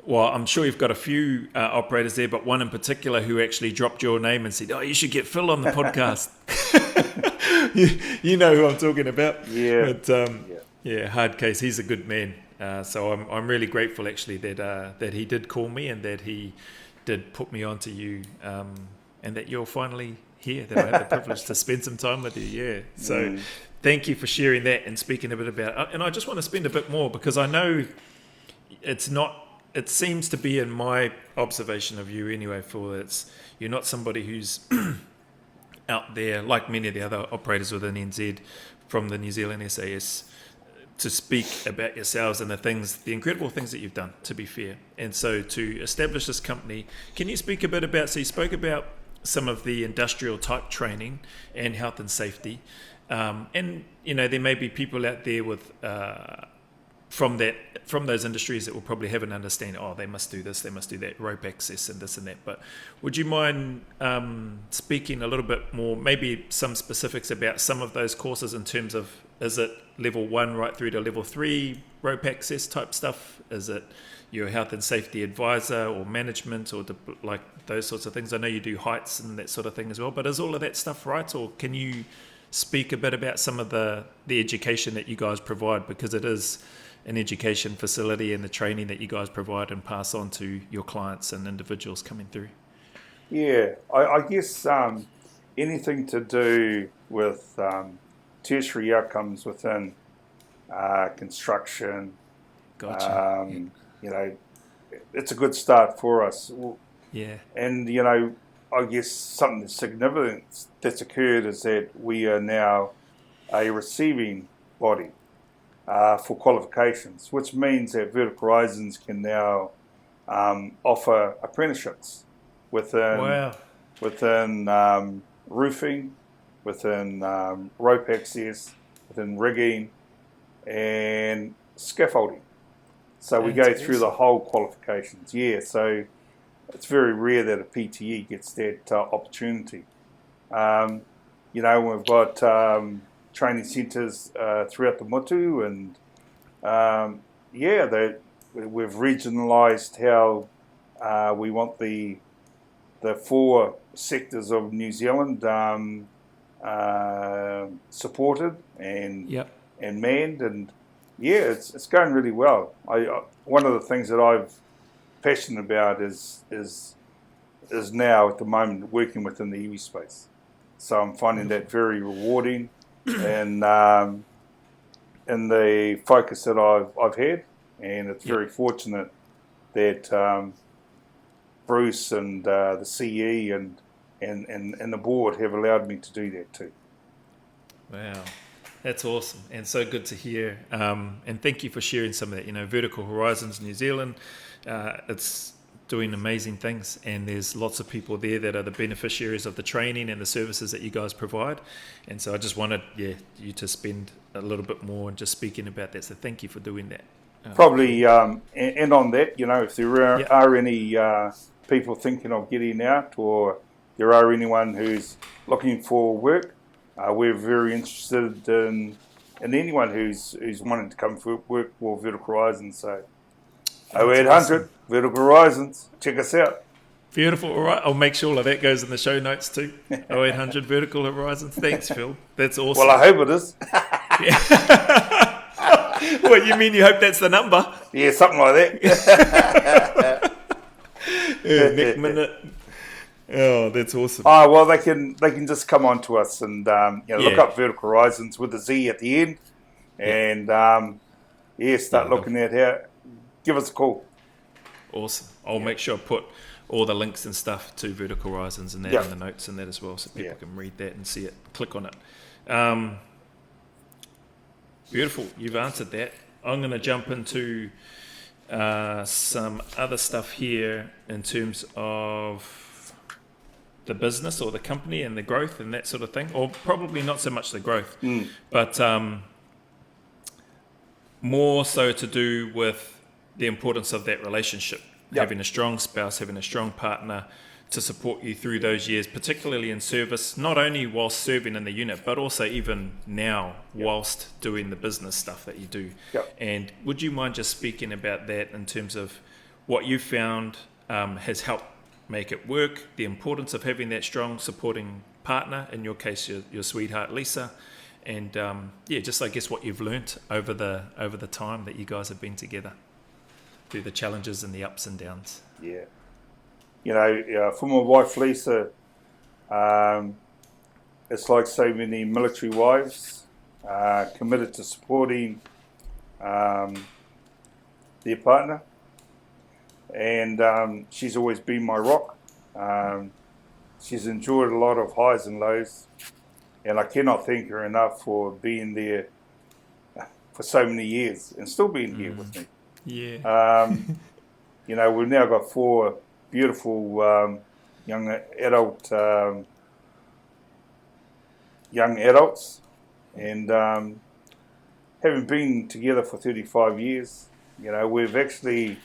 well, I'm sure you've got a few operators there, but one in particular who actually dropped your name and said, oh, you should get Phil on the podcast. you know who I'm talking about. Yeah. But, hard case. He's a good man. So I'm really grateful, actually, that he did call me and that he did put me onto you and that you're finally here, that I had the privilege to spend some time with you. Yeah. So thank you for sharing that and speaking a bit about it. And I just want to spend a bit more because I know it seems to be, in my observation of you anyway, Phil, you're not somebody who's out there like many of the other operators within NZ from the New Zealand SAS to speak about yourselves and the incredible things that you've done, to be fair. And so to establish this company, can you speak a bit about, so you spoke about some of the industrial type training and health and safety. And, there may be people out there with... from those industries that will probably have an understanding, they must do this, they must do that, rope access and this and that. But would you mind speaking a little bit more, maybe some specifics about some of those courses in terms of, is it level 1 right through to level 3 rope access type stuff? Is it your health and safety advisor or management or like those sorts of things? I know you do heights and that sort of thing as well, but is all of that stuff right? Or can you speak a bit about some of the education that you guys provide, because it is an education facility and the training that you guys provide and pass on to your clients and individuals coming through? Yeah, I guess anything to do with tertiary outcomes within construction, gotcha. it's a good start for us. Yeah. And, I guess something significant that's occurred is that we are now a receiving body for qualifications, which means that Vertical Horizons can now offer apprenticeships within roofing, within rope access, within rigging, and scaffolding. So we go through the whole qualifications. Yeah, so it's very rare that a PTE gets that opportunity. We've got training centres throughout the motu, and we've regionalised how we want the 4 sectors of New Zealand supported and manned, and it's going really well. One of the things that I'm passionate about is now at the moment working within the iwi space. So I'm finding that very rewarding, and in the focus that I've had, and it's very fortunate that Bruce and the CE and the board have allowed me to do that too. Wow, that's awesome, and so good to hear. And thank you for sharing some of that. Vertical Horizons New Zealand, it's doing amazing things, and there's lots of people there that are the beneficiaries of the training and the services that you guys provide. And so I just wanted you to spend a little bit more just speaking about that. So thank you for doing that. Probably, and on that, if there are any people thinking of getting out, or there are anyone who's looking for work, we're very interested in anyone who's wanting to come for work for Vertical Horizons. So 0800 awesome. Vertical Horizons, check us out. Beautiful. All right, I'll make sure all of that goes in the show notes too. 0800 Vertical Horizons. Thanks, Phil. That's awesome. Well, I hope it is. What, you mean you hope that's the number? Yeah, something like that. Next minute. Oh, that's awesome. Oh, well, they can just come on to us and look up Vertical Horizons with a Z at the end, and start looking at how. Give us a call. Awesome. I'll make sure I put all the links and stuff to Vertical Horizons and that in the notes and that as well, so people can read that and see it, click on it. Beautiful. You've answered that. I'm going to jump into some other stuff here in terms of the business or the company and the growth and that sort of thing, or probably not so much the growth, but more so to do with the importance of that relationship, having a strong spouse, having a strong partner to support you through those years, particularly in service, not only whilst serving in the unit, but also even now whilst doing the business stuff that you do. And would you mind just speaking about that in terms of what you found has helped make it work, the importance of having that strong supporting partner, in your case your sweetheart Lisa, and just I guess what you've learnt over the time that you guys have been together through the challenges and the ups and downs. For my wife Lisa, it's like so many military wives, committed to supporting their partner, and she's always been my rock. She's enjoyed a lot of highs and lows, and I cannot thank her enough for being there for so many years and still being here with me. We've now got 4 beautiful young adults, and having been together for 35 years, we've actually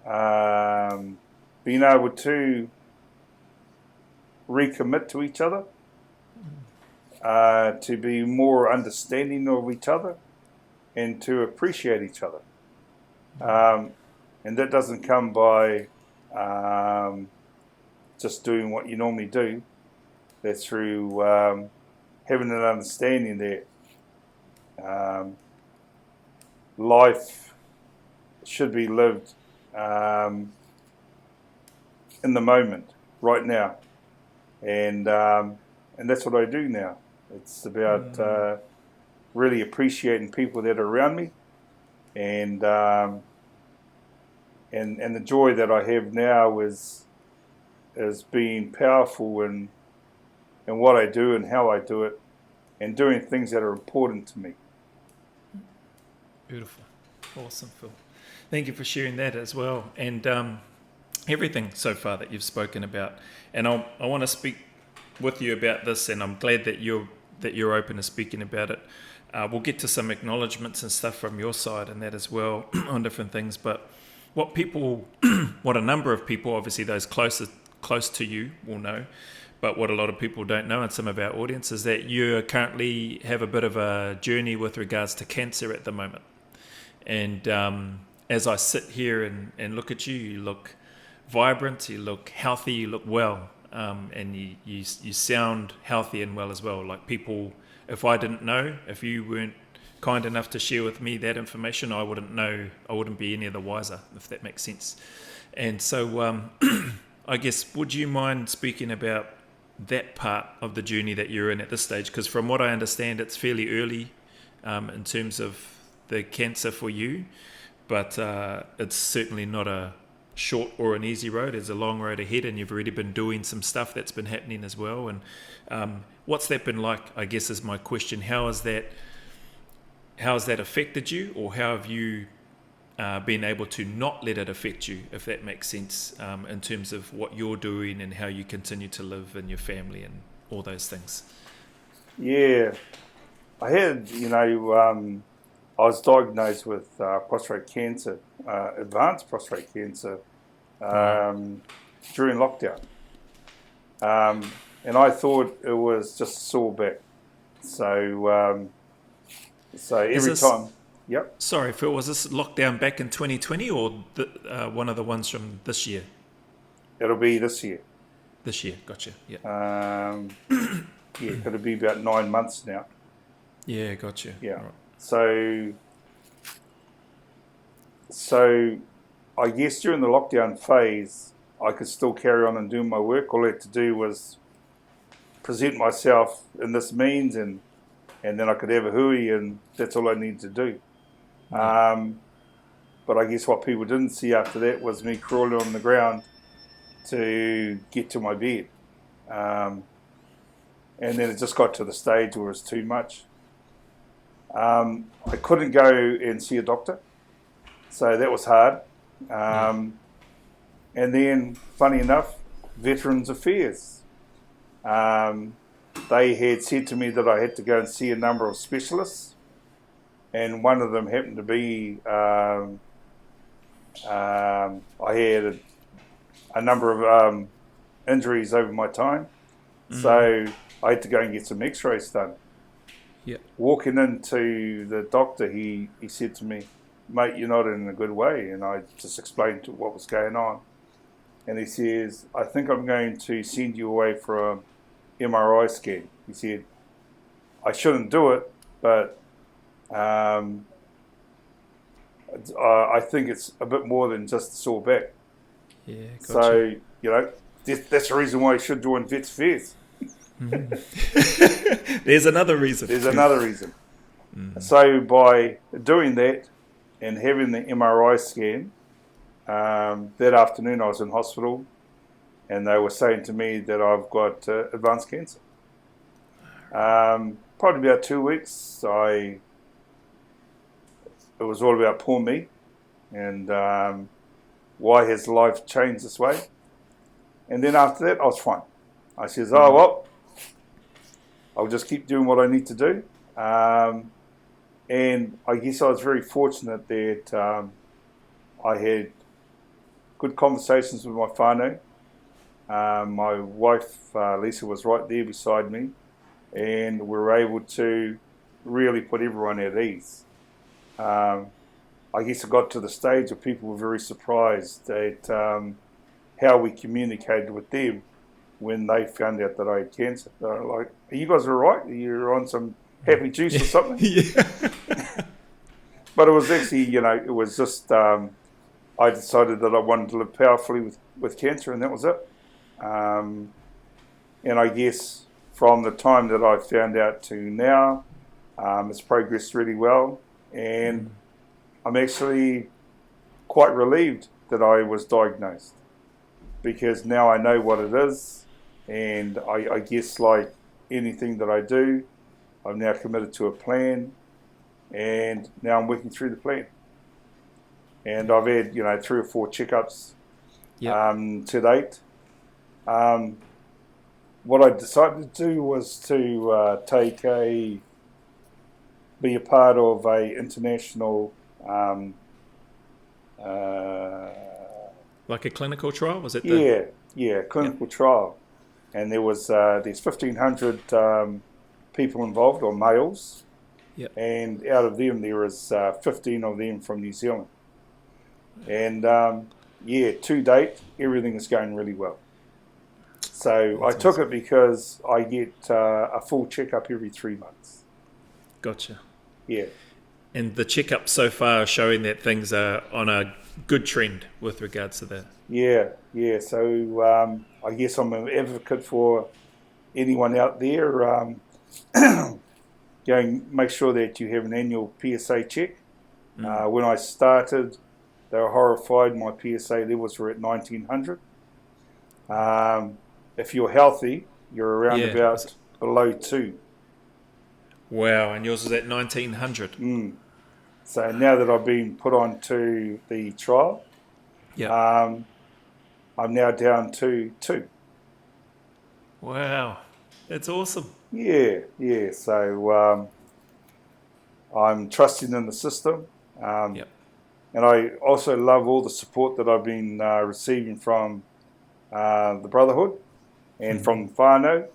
been able to recommit to each other, to be more understanding of each other, and to appreciate each other. And that doesn't come by just doing what you normally do. That's through having an understanding that life should be lived in the moment, right now. And that's what I do now. It's about really appreciating people that are around me, and the joy that I have now is is being powerful in what I do and how I do it, and doing things that are important to me. Beautiful. Awesome, Phil. Thank you for sharing that as well. And everything so far that you've spoken about. And I want to speak with you about this, and I'm glad that you're open to speaking about it. We'll get to some acknowledgements and stuff from your side and that as well on different things. But what a number of people, obviously those close to you will know, but what a lot of people don't know, and some of our audience, is that you currently have a bit of a journey with regards to cancer at the moment. And as I sit here and look at you, you look vibrant, you look healthy, you look well, and you sound healthy and well as well. Like people, if I didn't know, if you weren't kind enough to share with me that information, I wouldn't know, I wouldn't be any the wiser, if that makes sense. And so I guess, would you mind speaking about that part of the journey that you're in at this stage? Because from what I understand, it's fairly early in terms of the cancer for you, but it's certainly not a short or an easy road. There's a long road ahead, and you've already been doing some stuff that's been happening as well. And what's that been like, I guess, is my question. How has that affected you, or how have you been able to not let it affect you, if that makes sense, in terms of what you're doing and how you continue to live and your family and all those things? Yeah, I had, I was diagnosed with prostate cancer, advanced prostate cancer, during lockdown. And I thought it was just a sore back. So every time... Yep. Sorry, Phil, was this lockdown back in 2020 or one of the ones from this year? It'll be this year. This year, gotcha. Yeah. Yeah, it'll be about 9 months now. Yeah, gotcha. Yeah. Right. So I guess during the lockdown phase, I could still carry on and do my work. All I had to do was present myself in this means, and then I could have a hui, and that's all I needed to do. But I guess what people didn't see after that was me crawling on the ground to get to my bed. And then it just got to the stage where it was too much. I couldn't go and see a doctor, so that was hard. And then, funny enough, Veterans Affairs, they had said to me that I had to go and see a number of specialists, and one of them happened to be, I had a number of injuries over my time, so I had to go and get some x-rays done. Yeah. Walking into the doctor, he said to me, "Mate, you're not in a good way," and I just explained what was going on. And he says, "I think I'm going to send you away for a MRI scan." He said, "I shouldn't do it, but I think it's a bit more than just a sore back." Yeah, gotcha. So, that's the reason why you should join Vets Affairs. There's another reason. So by doing that and having the MRI scan, that afternoon I was in hospital, and they were saying to me that I've got advanced cancer. Probably about 2 weeks, it was all about poor me, and why has life changed this way? And then after that, I was fine. I says, "Oh, well, I'll just keep doing what I need to do." And I guess I was very fortunate that I had good conversations with my whanau. My wife, Lisa, was right there beside me, and we were able to really put everyone at ease. I guess it got to the stage where people were very surprised at how we communicated with them when they found out that I had cancer. They were like, "Are you guys all right? Are you on some happy juice or something?" Yeah. But it was actually, it was just, I decided that I wanted to live powerfully with cancer, and that was it. And I guess from the time that I found out to now, it's progressed really well, and I'm actually quite relieved that I was diagnosed. because now I know what it is, and I guess like anything that I do, I'm now committed to a plan, and now I'm working through the plan. And I've had 3 or 4 checkups to date. What I decided to do was to be a part of a international like a clinical trial, was it? Clinical trial, and there's 1,500 people involved, or males, and out of them there is 15 of them from New Zealand, and to date everything is going really well. So that's I took awesome. It because I get a full checkup every 3 months. Gotcha. Yeah. And the checkup so far are showing that things are on a good trend with regards to that. Yeah. So I guess I'm an advocate for anyone out there. Make sure that you have an annual PSA check. When I started, they were horrified. My PSA levels were at 1900. If you're healthy, you're around about below 2. Wow, and yours was at 1900. So now that I've been put on to the trial, I'm now down to 2. Wow, that's awesome. Yeah. So I'm trusting in the system. And I also love all the support that I've been receiving from the Brotherhood and from whanau.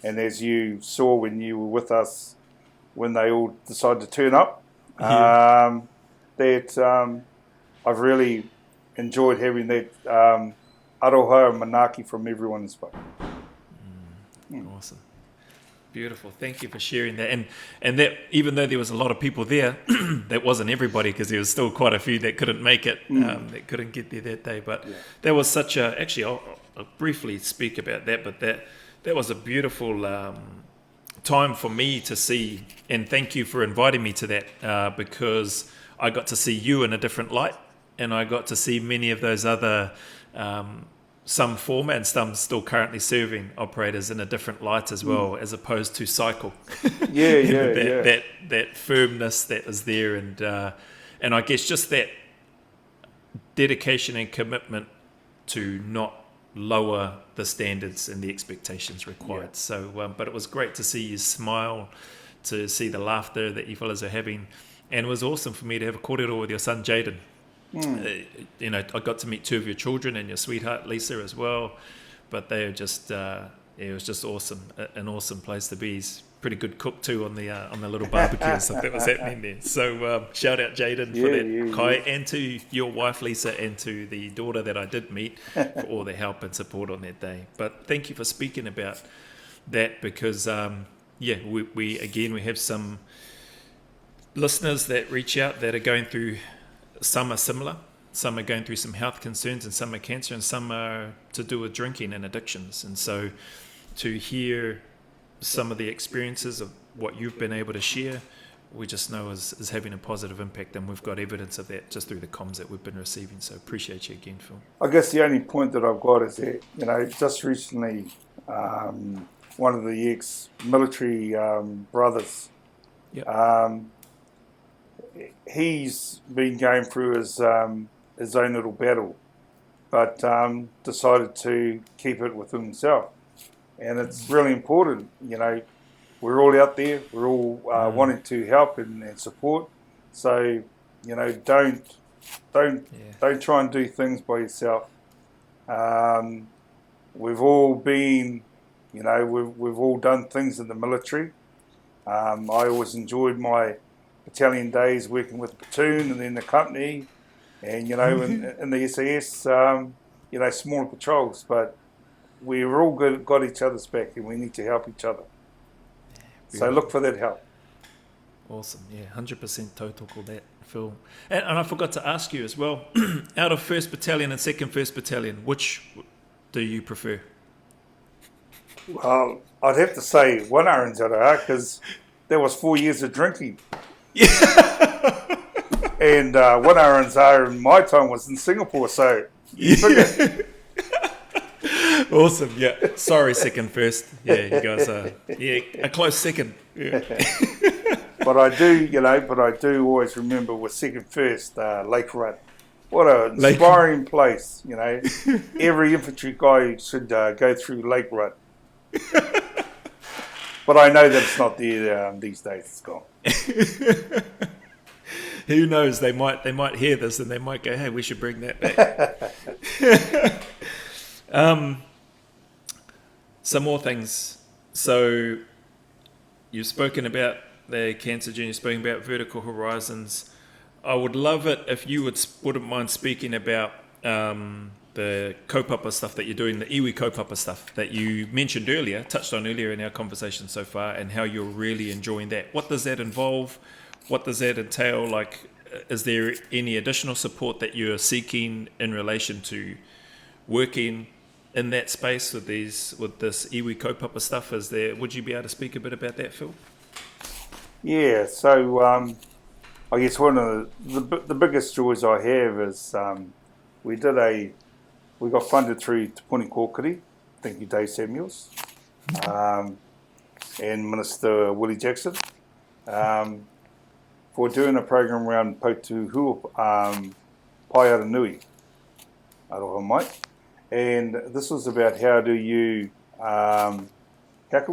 And as you saw when you were with us, when they all decided to turn up, that I've really enjoyed having that aroha and manaki from everyone as well. Awesome. Beautiful. Thank you for sharing that. And that, even though there was a lot of people there, that wasn't everybody, because there was still quite a few that couldn't make it, that couldn't get there that day. But that was such a, actually, I'll briefly speak about that, but that was a beautiful time for me to see, and thank you for inviting me to that, because I got to see you in a different light, and I got to see many of those other some former and some still currently serving operators in a different light as well, as opposed to cycle. That firmness that is there, and I guess just that dedication and commitment to not lower the standards and the expectations required. So, but it was great to see you smile, to see the laughter that you fellas are having, and it was awesome for me to have a kōrero with your son Jaden. I got to meet 2 of your children and your sweetheart Lisa as well, but they were just it was just awesome, an awesome place to be. He's a pretty good cook too on the little barbecue stuff that was happening there. So shout out Jaden for that, Kai, and to your wife Lisa, and to the daughter that I did meet, for all the help and support on that day. But thank you for speaking about that, because we have some listeners that reach out that are going through. Some are similar, some are going through some health concerns, and some are cancer, and some are to do with drinking and addictions. And so to hear some of the experiences of what you've been able to share, we just know is having a positive impact, and we've got evidence of that just through the comms that we've been receiving. So appreciate you again, Phil. I guess the only point that I've got is that, just recently, one of the ex-military brothers, he's been going through his own little battle, but decided to keep it within himself. And it's really important, we're all out there, we're all wanting to help and support. So, don't try and do things by yourself. We've all been, we've all done things in the military. I always enjoyed my battalion days working with the platoon and then the company, and in the SAS, smaller patrols, but we've all got each other's back, and we need to help each other. So look for that help. Awesome. 100% total call that, Phil. And I forgot to ask you as well, out of 1st Battalion and 2nd 1st Battalion, which do you prefer? Well, I'd have to say whanau in NZSAS, because there was 4 years of drinking. And whanau in my time was in Singapore, so Awesome. Yeah. Sorry, second first. Yeah, you guys are a close second. Yeah. But I do always remember with second first, Lake Rudd. What an inspiring place, Every infantry guy should go through Lake Rudd. But I know that it's not there these days. It's gone. Who knows? They might hear this and they might go, "Hey, we should bring that back." Some more things. So you've spoken about the cancer journey, you've spoken about vertical horizons. I would love it if you wouldn't mind speaking about the kaupapa stuff that you're doing, the iwi kaupapa stuff that you mentioned earlier, touched on earlier in our conversation so far, and how you're really enjoying that. What does that involve? What does that entail? Like, is there any additional support that you're seeking in relation to working in that space with this iwi kaupapa stuff? Would you be able to speak a bit about that, Phil? Yeah, so I guess one of the biggest joys I have is we got funded through Te Puni Kōkiri, thank you Dave Samuels, and Minister Willie Jackson, for doing a program around Poutuhua Paiara Nui, Aroha mai. And this was about how can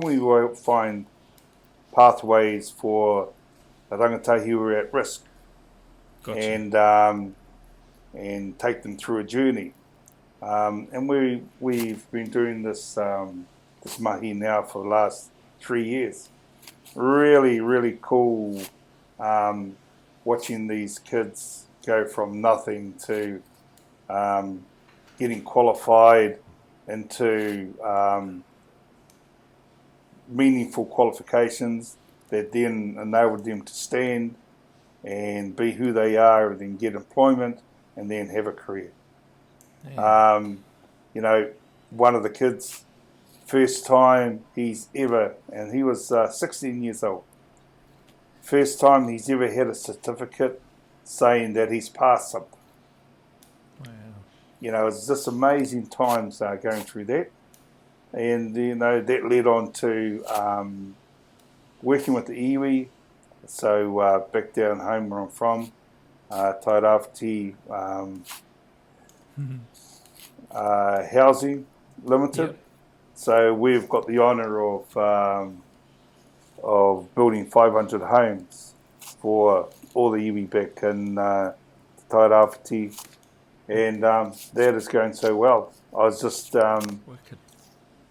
we find pathways for the rangatahi who are at risk. Gotcha. And take them through a journey. And we've been doing this mahi now for the last 3 years. Really, really cool watching these kids go from nothing to getting qualified into meaningful qualifications that then enabled them to stand and be who they are and then get employment and then have a career. Yeah. One of the kids, first time he's ever, and he was 16 years old, first time he's ever had a certificate saying that he's passed something. Wow. It's just amazing times going through that. And, that led on to working with the iwi. So back down home where I'm from, Tairawhiti Housing Limited. Yep. So we've got the honour of building 500 homes for all the iwi back in Tairawhiti, and that is going so well. I was just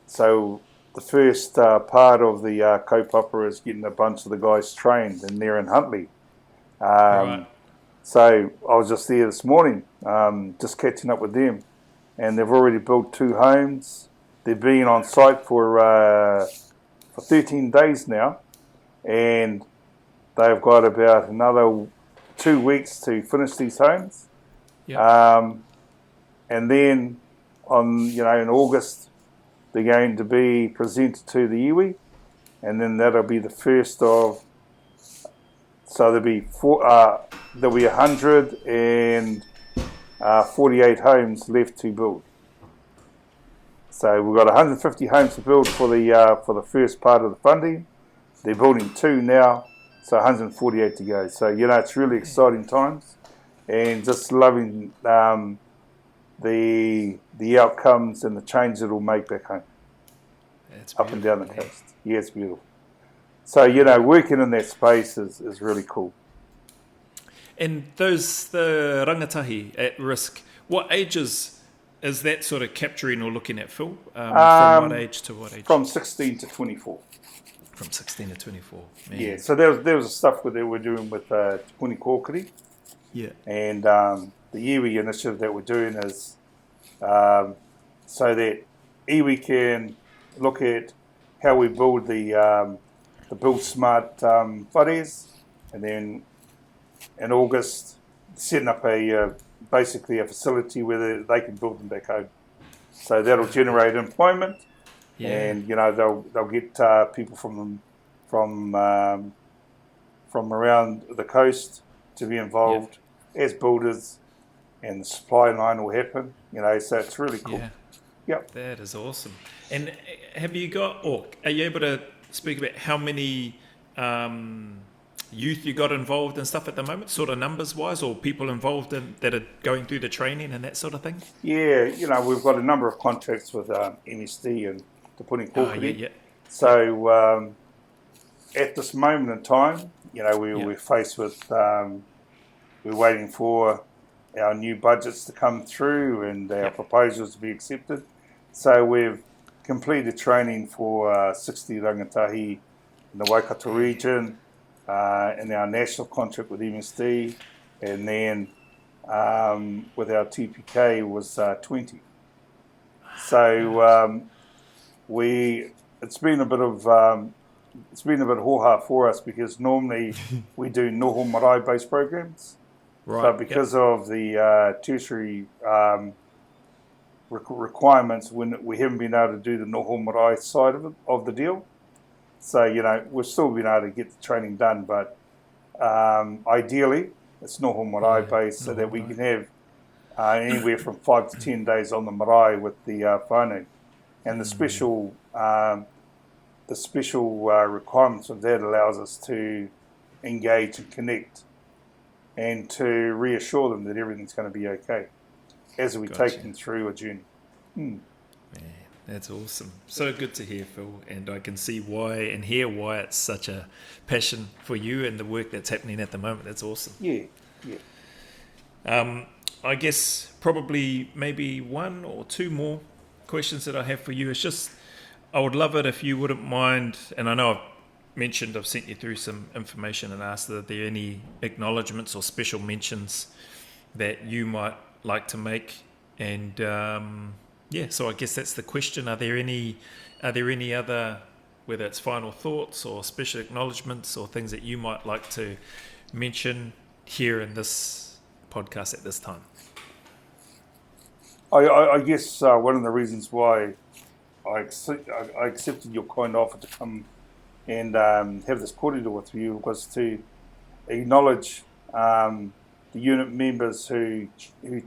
so the first part of the kaupapa is getting a bunch of the guys trained, and they're in Huntly. Right. So I was just there this morning, just catching up with them, and they've already built 2 homes. They've been on site for 13 days now, and they've got about another 2 weeks to finish these homes. Yep. And then in August, they're going to be presented to the iwi, and then that'll be the first of. So there'll be 148 homes left to build. So we've got 150 homes to build for the first part of the funding. They're building 2 now, so 148 to go. So it's really exciting times, and just loving the outcomes and the change it'll make back home. Up and down the coast. Yeah, it's beautiful. So, working in that space is really cool. And the rangatahi at risk, what ages is that sort of capturing or looking at, Phil? From what age to what age? From 16 to 24. From 16 to 24. Man. Yeah, so there was stuff that we're doing with Te Puni Kōkiri. Yeah. And the iwi initiative that we're doing is so that iwi can look at how we build the Build Smart whares, and then in August setting up basically a facility where they can build them back home. So that'll generate employment, and they'll get people from around the coast to be involved as builders, and the supply line will happen. So it's really cool. Yeah. Yep. That is awesome. And have you got, or are you able to speak about how many youth you got involved and stuff at the moment, sort of numbers wise, or people involved that are going through the training and that sort of thing? Yeah, we've got a number of contracts with MSD and Te Puni Kōkiri. Yeah. So at this moment in time, we're faced with, we're waiting for our new budgets to come through and our proposals to be accepted. So we've completed training for 60 rangatahi in the Waikato region, in our national contract with MSD, and then with our TPK was 20. So it's been a bit hoha for us, because normally we do noho marae based programs, Right. but because of the tertiary requirements, we haven't been able to do the noho marae side of the deal. So we've still been able to get the training done, but ideally it's noho marae based, so that we can have anywhere from 5 to 10 days on the marae with the whanau, and the special requirements of that allows us to engage and connect and to reassure them that everything's going to be okay as we take them through a journey. Man, that's awesome. So good to hear, Phil, and I can see why and hear why it's such a passion for you and the work that's happening at the moment. That's awesome. Yeah. I guess probably maybe one or two more questions that I have for you. It's just, I would love it if you wouldn't mind, and I know I've sent you through some information and asked are there any acknowledgements or special mentions that you might like to make, and so I guess that's the question. Are there any other, whether it's final thoughts or special acknowledgements or things that you might like to mention here in this podcast at this time? I guess one of the reasons why I accepted your kind offer to come and have this kōrero with you was to acknowledge the unit members who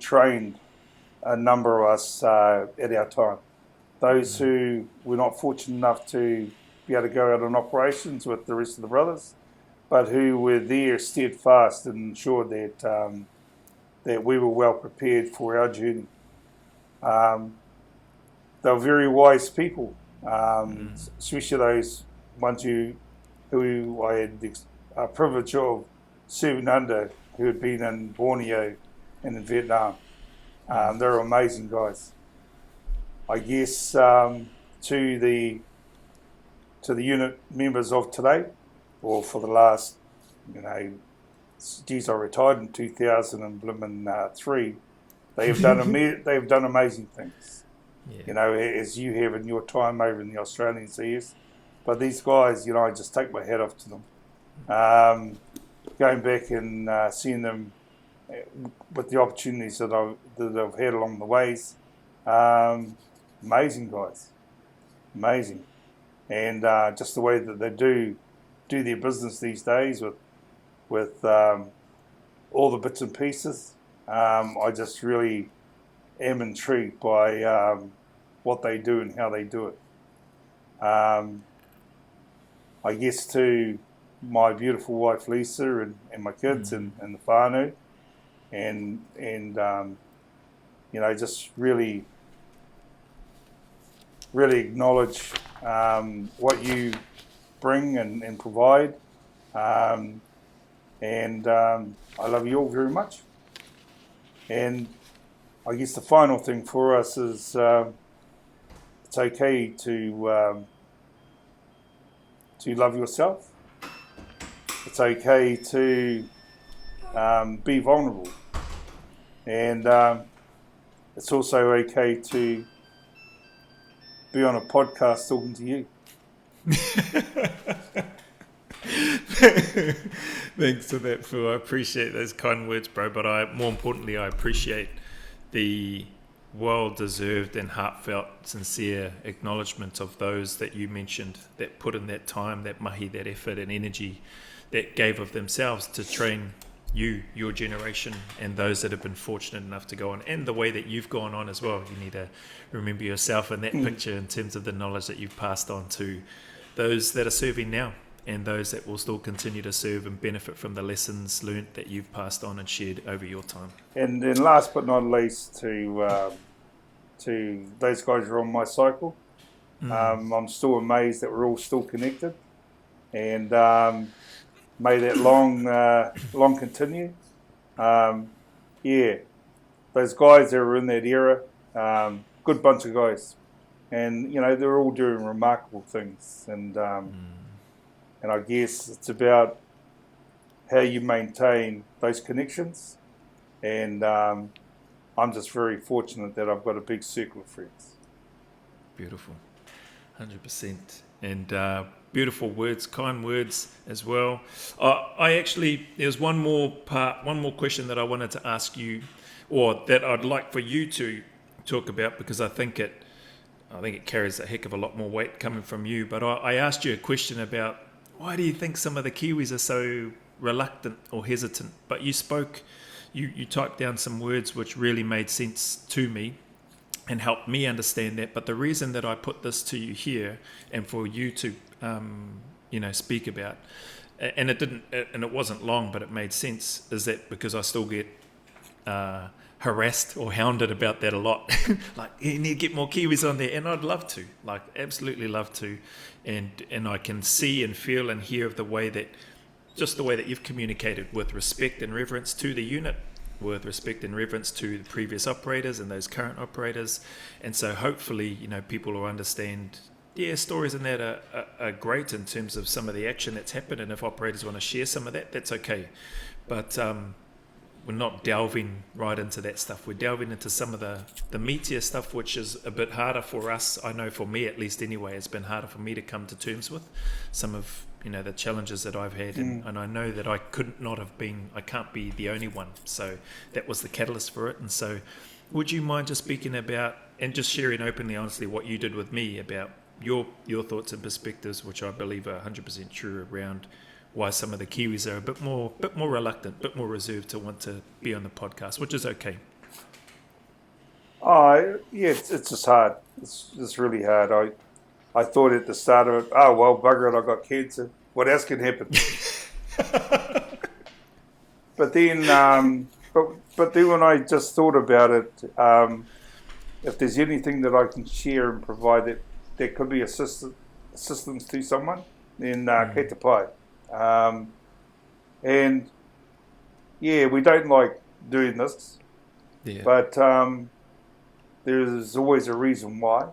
trained a number of us at our time. Those who were not fortunate enough to be able to go out on operations with the rest of the brothers, but who were there steadfast and ensured that that we were well prepared for our journey. They were very wise people, especially those ones who I had the privilege of serving under, who had been in Borneo and in Vietnam. They were amazing guys. I guess to the unit members of today, or for the last, I retired in 2003. They have done amazing things. Yeah. As you have in your time over in the Australian seas. But these guys, I just take my hat off to them. Going back and seeing them with the opportunities that I've had along the ways, amazing guys, amazing, and just the way that they do their business these days with all the bits and pieces. I just really am intrigued by what they do and how they do it. I guess to my beautiful wife Lisa and my kids and the whanau, and just really acknowledge what you bring and provide, and I love you all very much. And I guess the final thing for us is it's okay to love yourself. It's okay to be vulnerable, and it's also okay to be on a podcast talking to you. Thanks for that, Phil. I appreciate those kind words, bro. But more importantly, I appreciate the well-deserved and heartfelt, sincere acknowledgement of those that you mentioned that put in that time, that mahi, that effort and energy that gave of themselves to train your generation, and those that have been fortunate enough to go on, and the way that you've gone on as well. You need to remember yourself in that picture in terms of the knowledge that you've passed on to those that are serving now, and those that will still continue to serve and benefit from the lessons learnt that you've passed on and shared over your time. And then last but not least, to those guys who are on my cycle, I'm still amazed that we're all still connected, and may that long continue. Those guys that were in that era, good bunch of guys, and they're all doing remarkable things, and I guess it's about how you maintain those connections, and I'm just very fortunate that I've got a big circle of friends. Beautiful, 100%, and beautiful words, kind words as well. There's one more question that I wanted to ask you, or that I'd like for you to talk about, because I think it carries a heck of a lot more weight coming from you. But I asked you a question about, why do you think some of the Kiwis are so reluctant or hesitant? But you typed down some words which really made sense to me and helped me understand that. But the reason that I put this to you here and for you to speak about, and it wasn't long, but it made sense, is that because I still get harassed or hounded about that a lot. Like, you need to get more Kiwis on there, and I'd love to, like, absolutely love to, and I can see and feel and hear of the way that you've communicated with respect and reverence to the unit, with respect and reverence to the previous operators and those current operators. And so hopefully people will understand, stories in that are great in terms of some of the action that's happened, and if operators want to share some of that, that's okay. But we're not delving right into that stuff. We're delving into some of the meatier stuff, which is a bit harder for us. I know for me, at least anyway, it's been harder for me to come to terms with some of the challenges that I've had, and I know that I can't be the only one. So that was the catalyst for it. And so would you mind just speaking about, and just sharing openly, honestly, what you did with me about your thoughts and perspectives, which I believe are 100% true, around why some of the Kiwis are a bit more reluctant, a bit more reserved to want to be on the podcast, which is okay. It's just hard. It's really hard. I thought at the start of it, oh well, bugger it, I got cancer. What else can happen? But then, but then when I just thought about it, if there's anything that I can share and provide that could be assistance to someone, then kei te pai. And we don't like doing this, but there's always a reason why.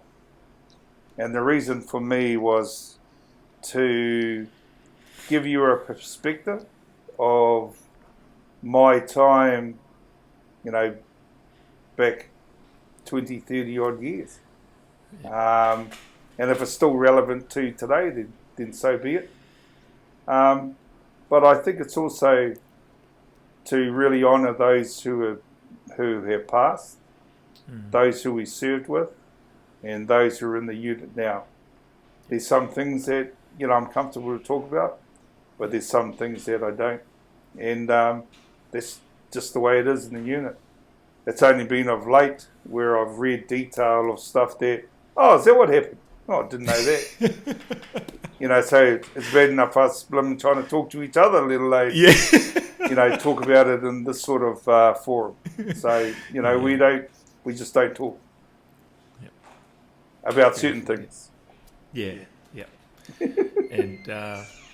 And the reason for me was to give you a perspective of my time, back 20, 30 odd years. And if it's still relevant to today, then so be it. But I think it's also to really honour those who have passed, those who we served with, and those who are in the unit now. There's some things that I'm comfortable to talk about, but there's some things that I don't, and that's just the way it is in the unit. It's only been of late where I've read detail of stuff that, is that what happened? Oh, I didn't know that. So it's bad enough us trying to talk to each other, let alone, talk about it in this sort of forum. So, we just don't talk about certain things. Yeah. And,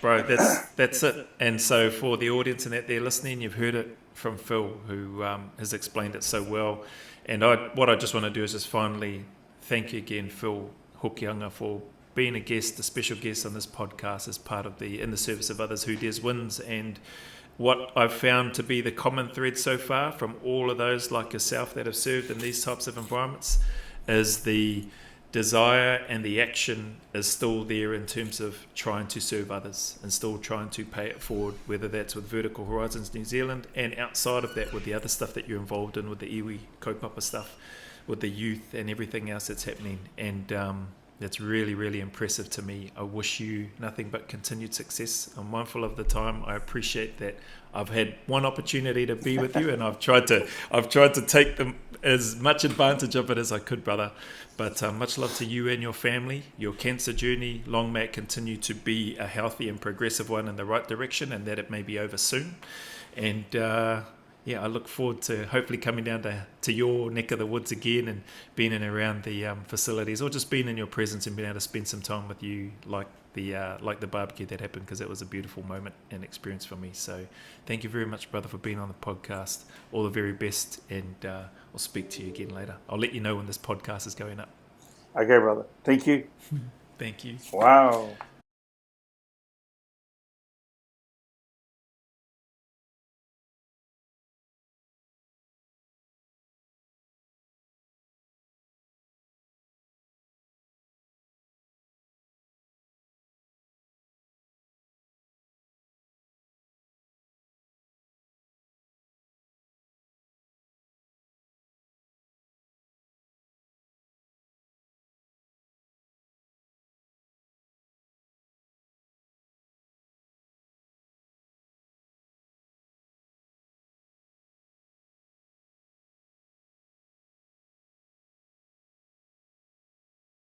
bro, that's it. And so for the audience and that they're listening, you've heard it from Phil, who has explained it so well. And what I just want to do is just finally thank you again, Phil Hokianga, for being a special guest on this podcast as part of in the service of others, who dares wins. And what I've found to be the common thread so far from all of those like yourself that have served in these types of environments is the desire and the action is still there in terms of trying to serve others and still trying to pay it forward, whether that's with Vertical Horizons New Zealand and outside of that with the other stuff that you're involved in with the iwi kaupapa stuff, with the youth and everything else that's happening. And That's really, really impressive to me. I wish you nothing but continued success. I'm mindful of the time. I appreciate that I've had one opportunity to be with you, and I've tried to take them as much advantage of it as I could, brother. But much love to you and your family. Your cancer journey, long may it continue to be a healthy and progressive one in the right direction, and that it may be over soon. And I look forward to hopefully coming down to your neck of the woods again and being in around the facilities, or just being in your presence and being able to spend some time with you, like the barbecue that happened, because it was a beautiful moment and experience for me. So thank you very much, brother, for being on the podcast. All the very best, and I'll speak to you again later. I'll let you know when this podcast is going up. Okay, brother. Thank you. Thank you. Wow.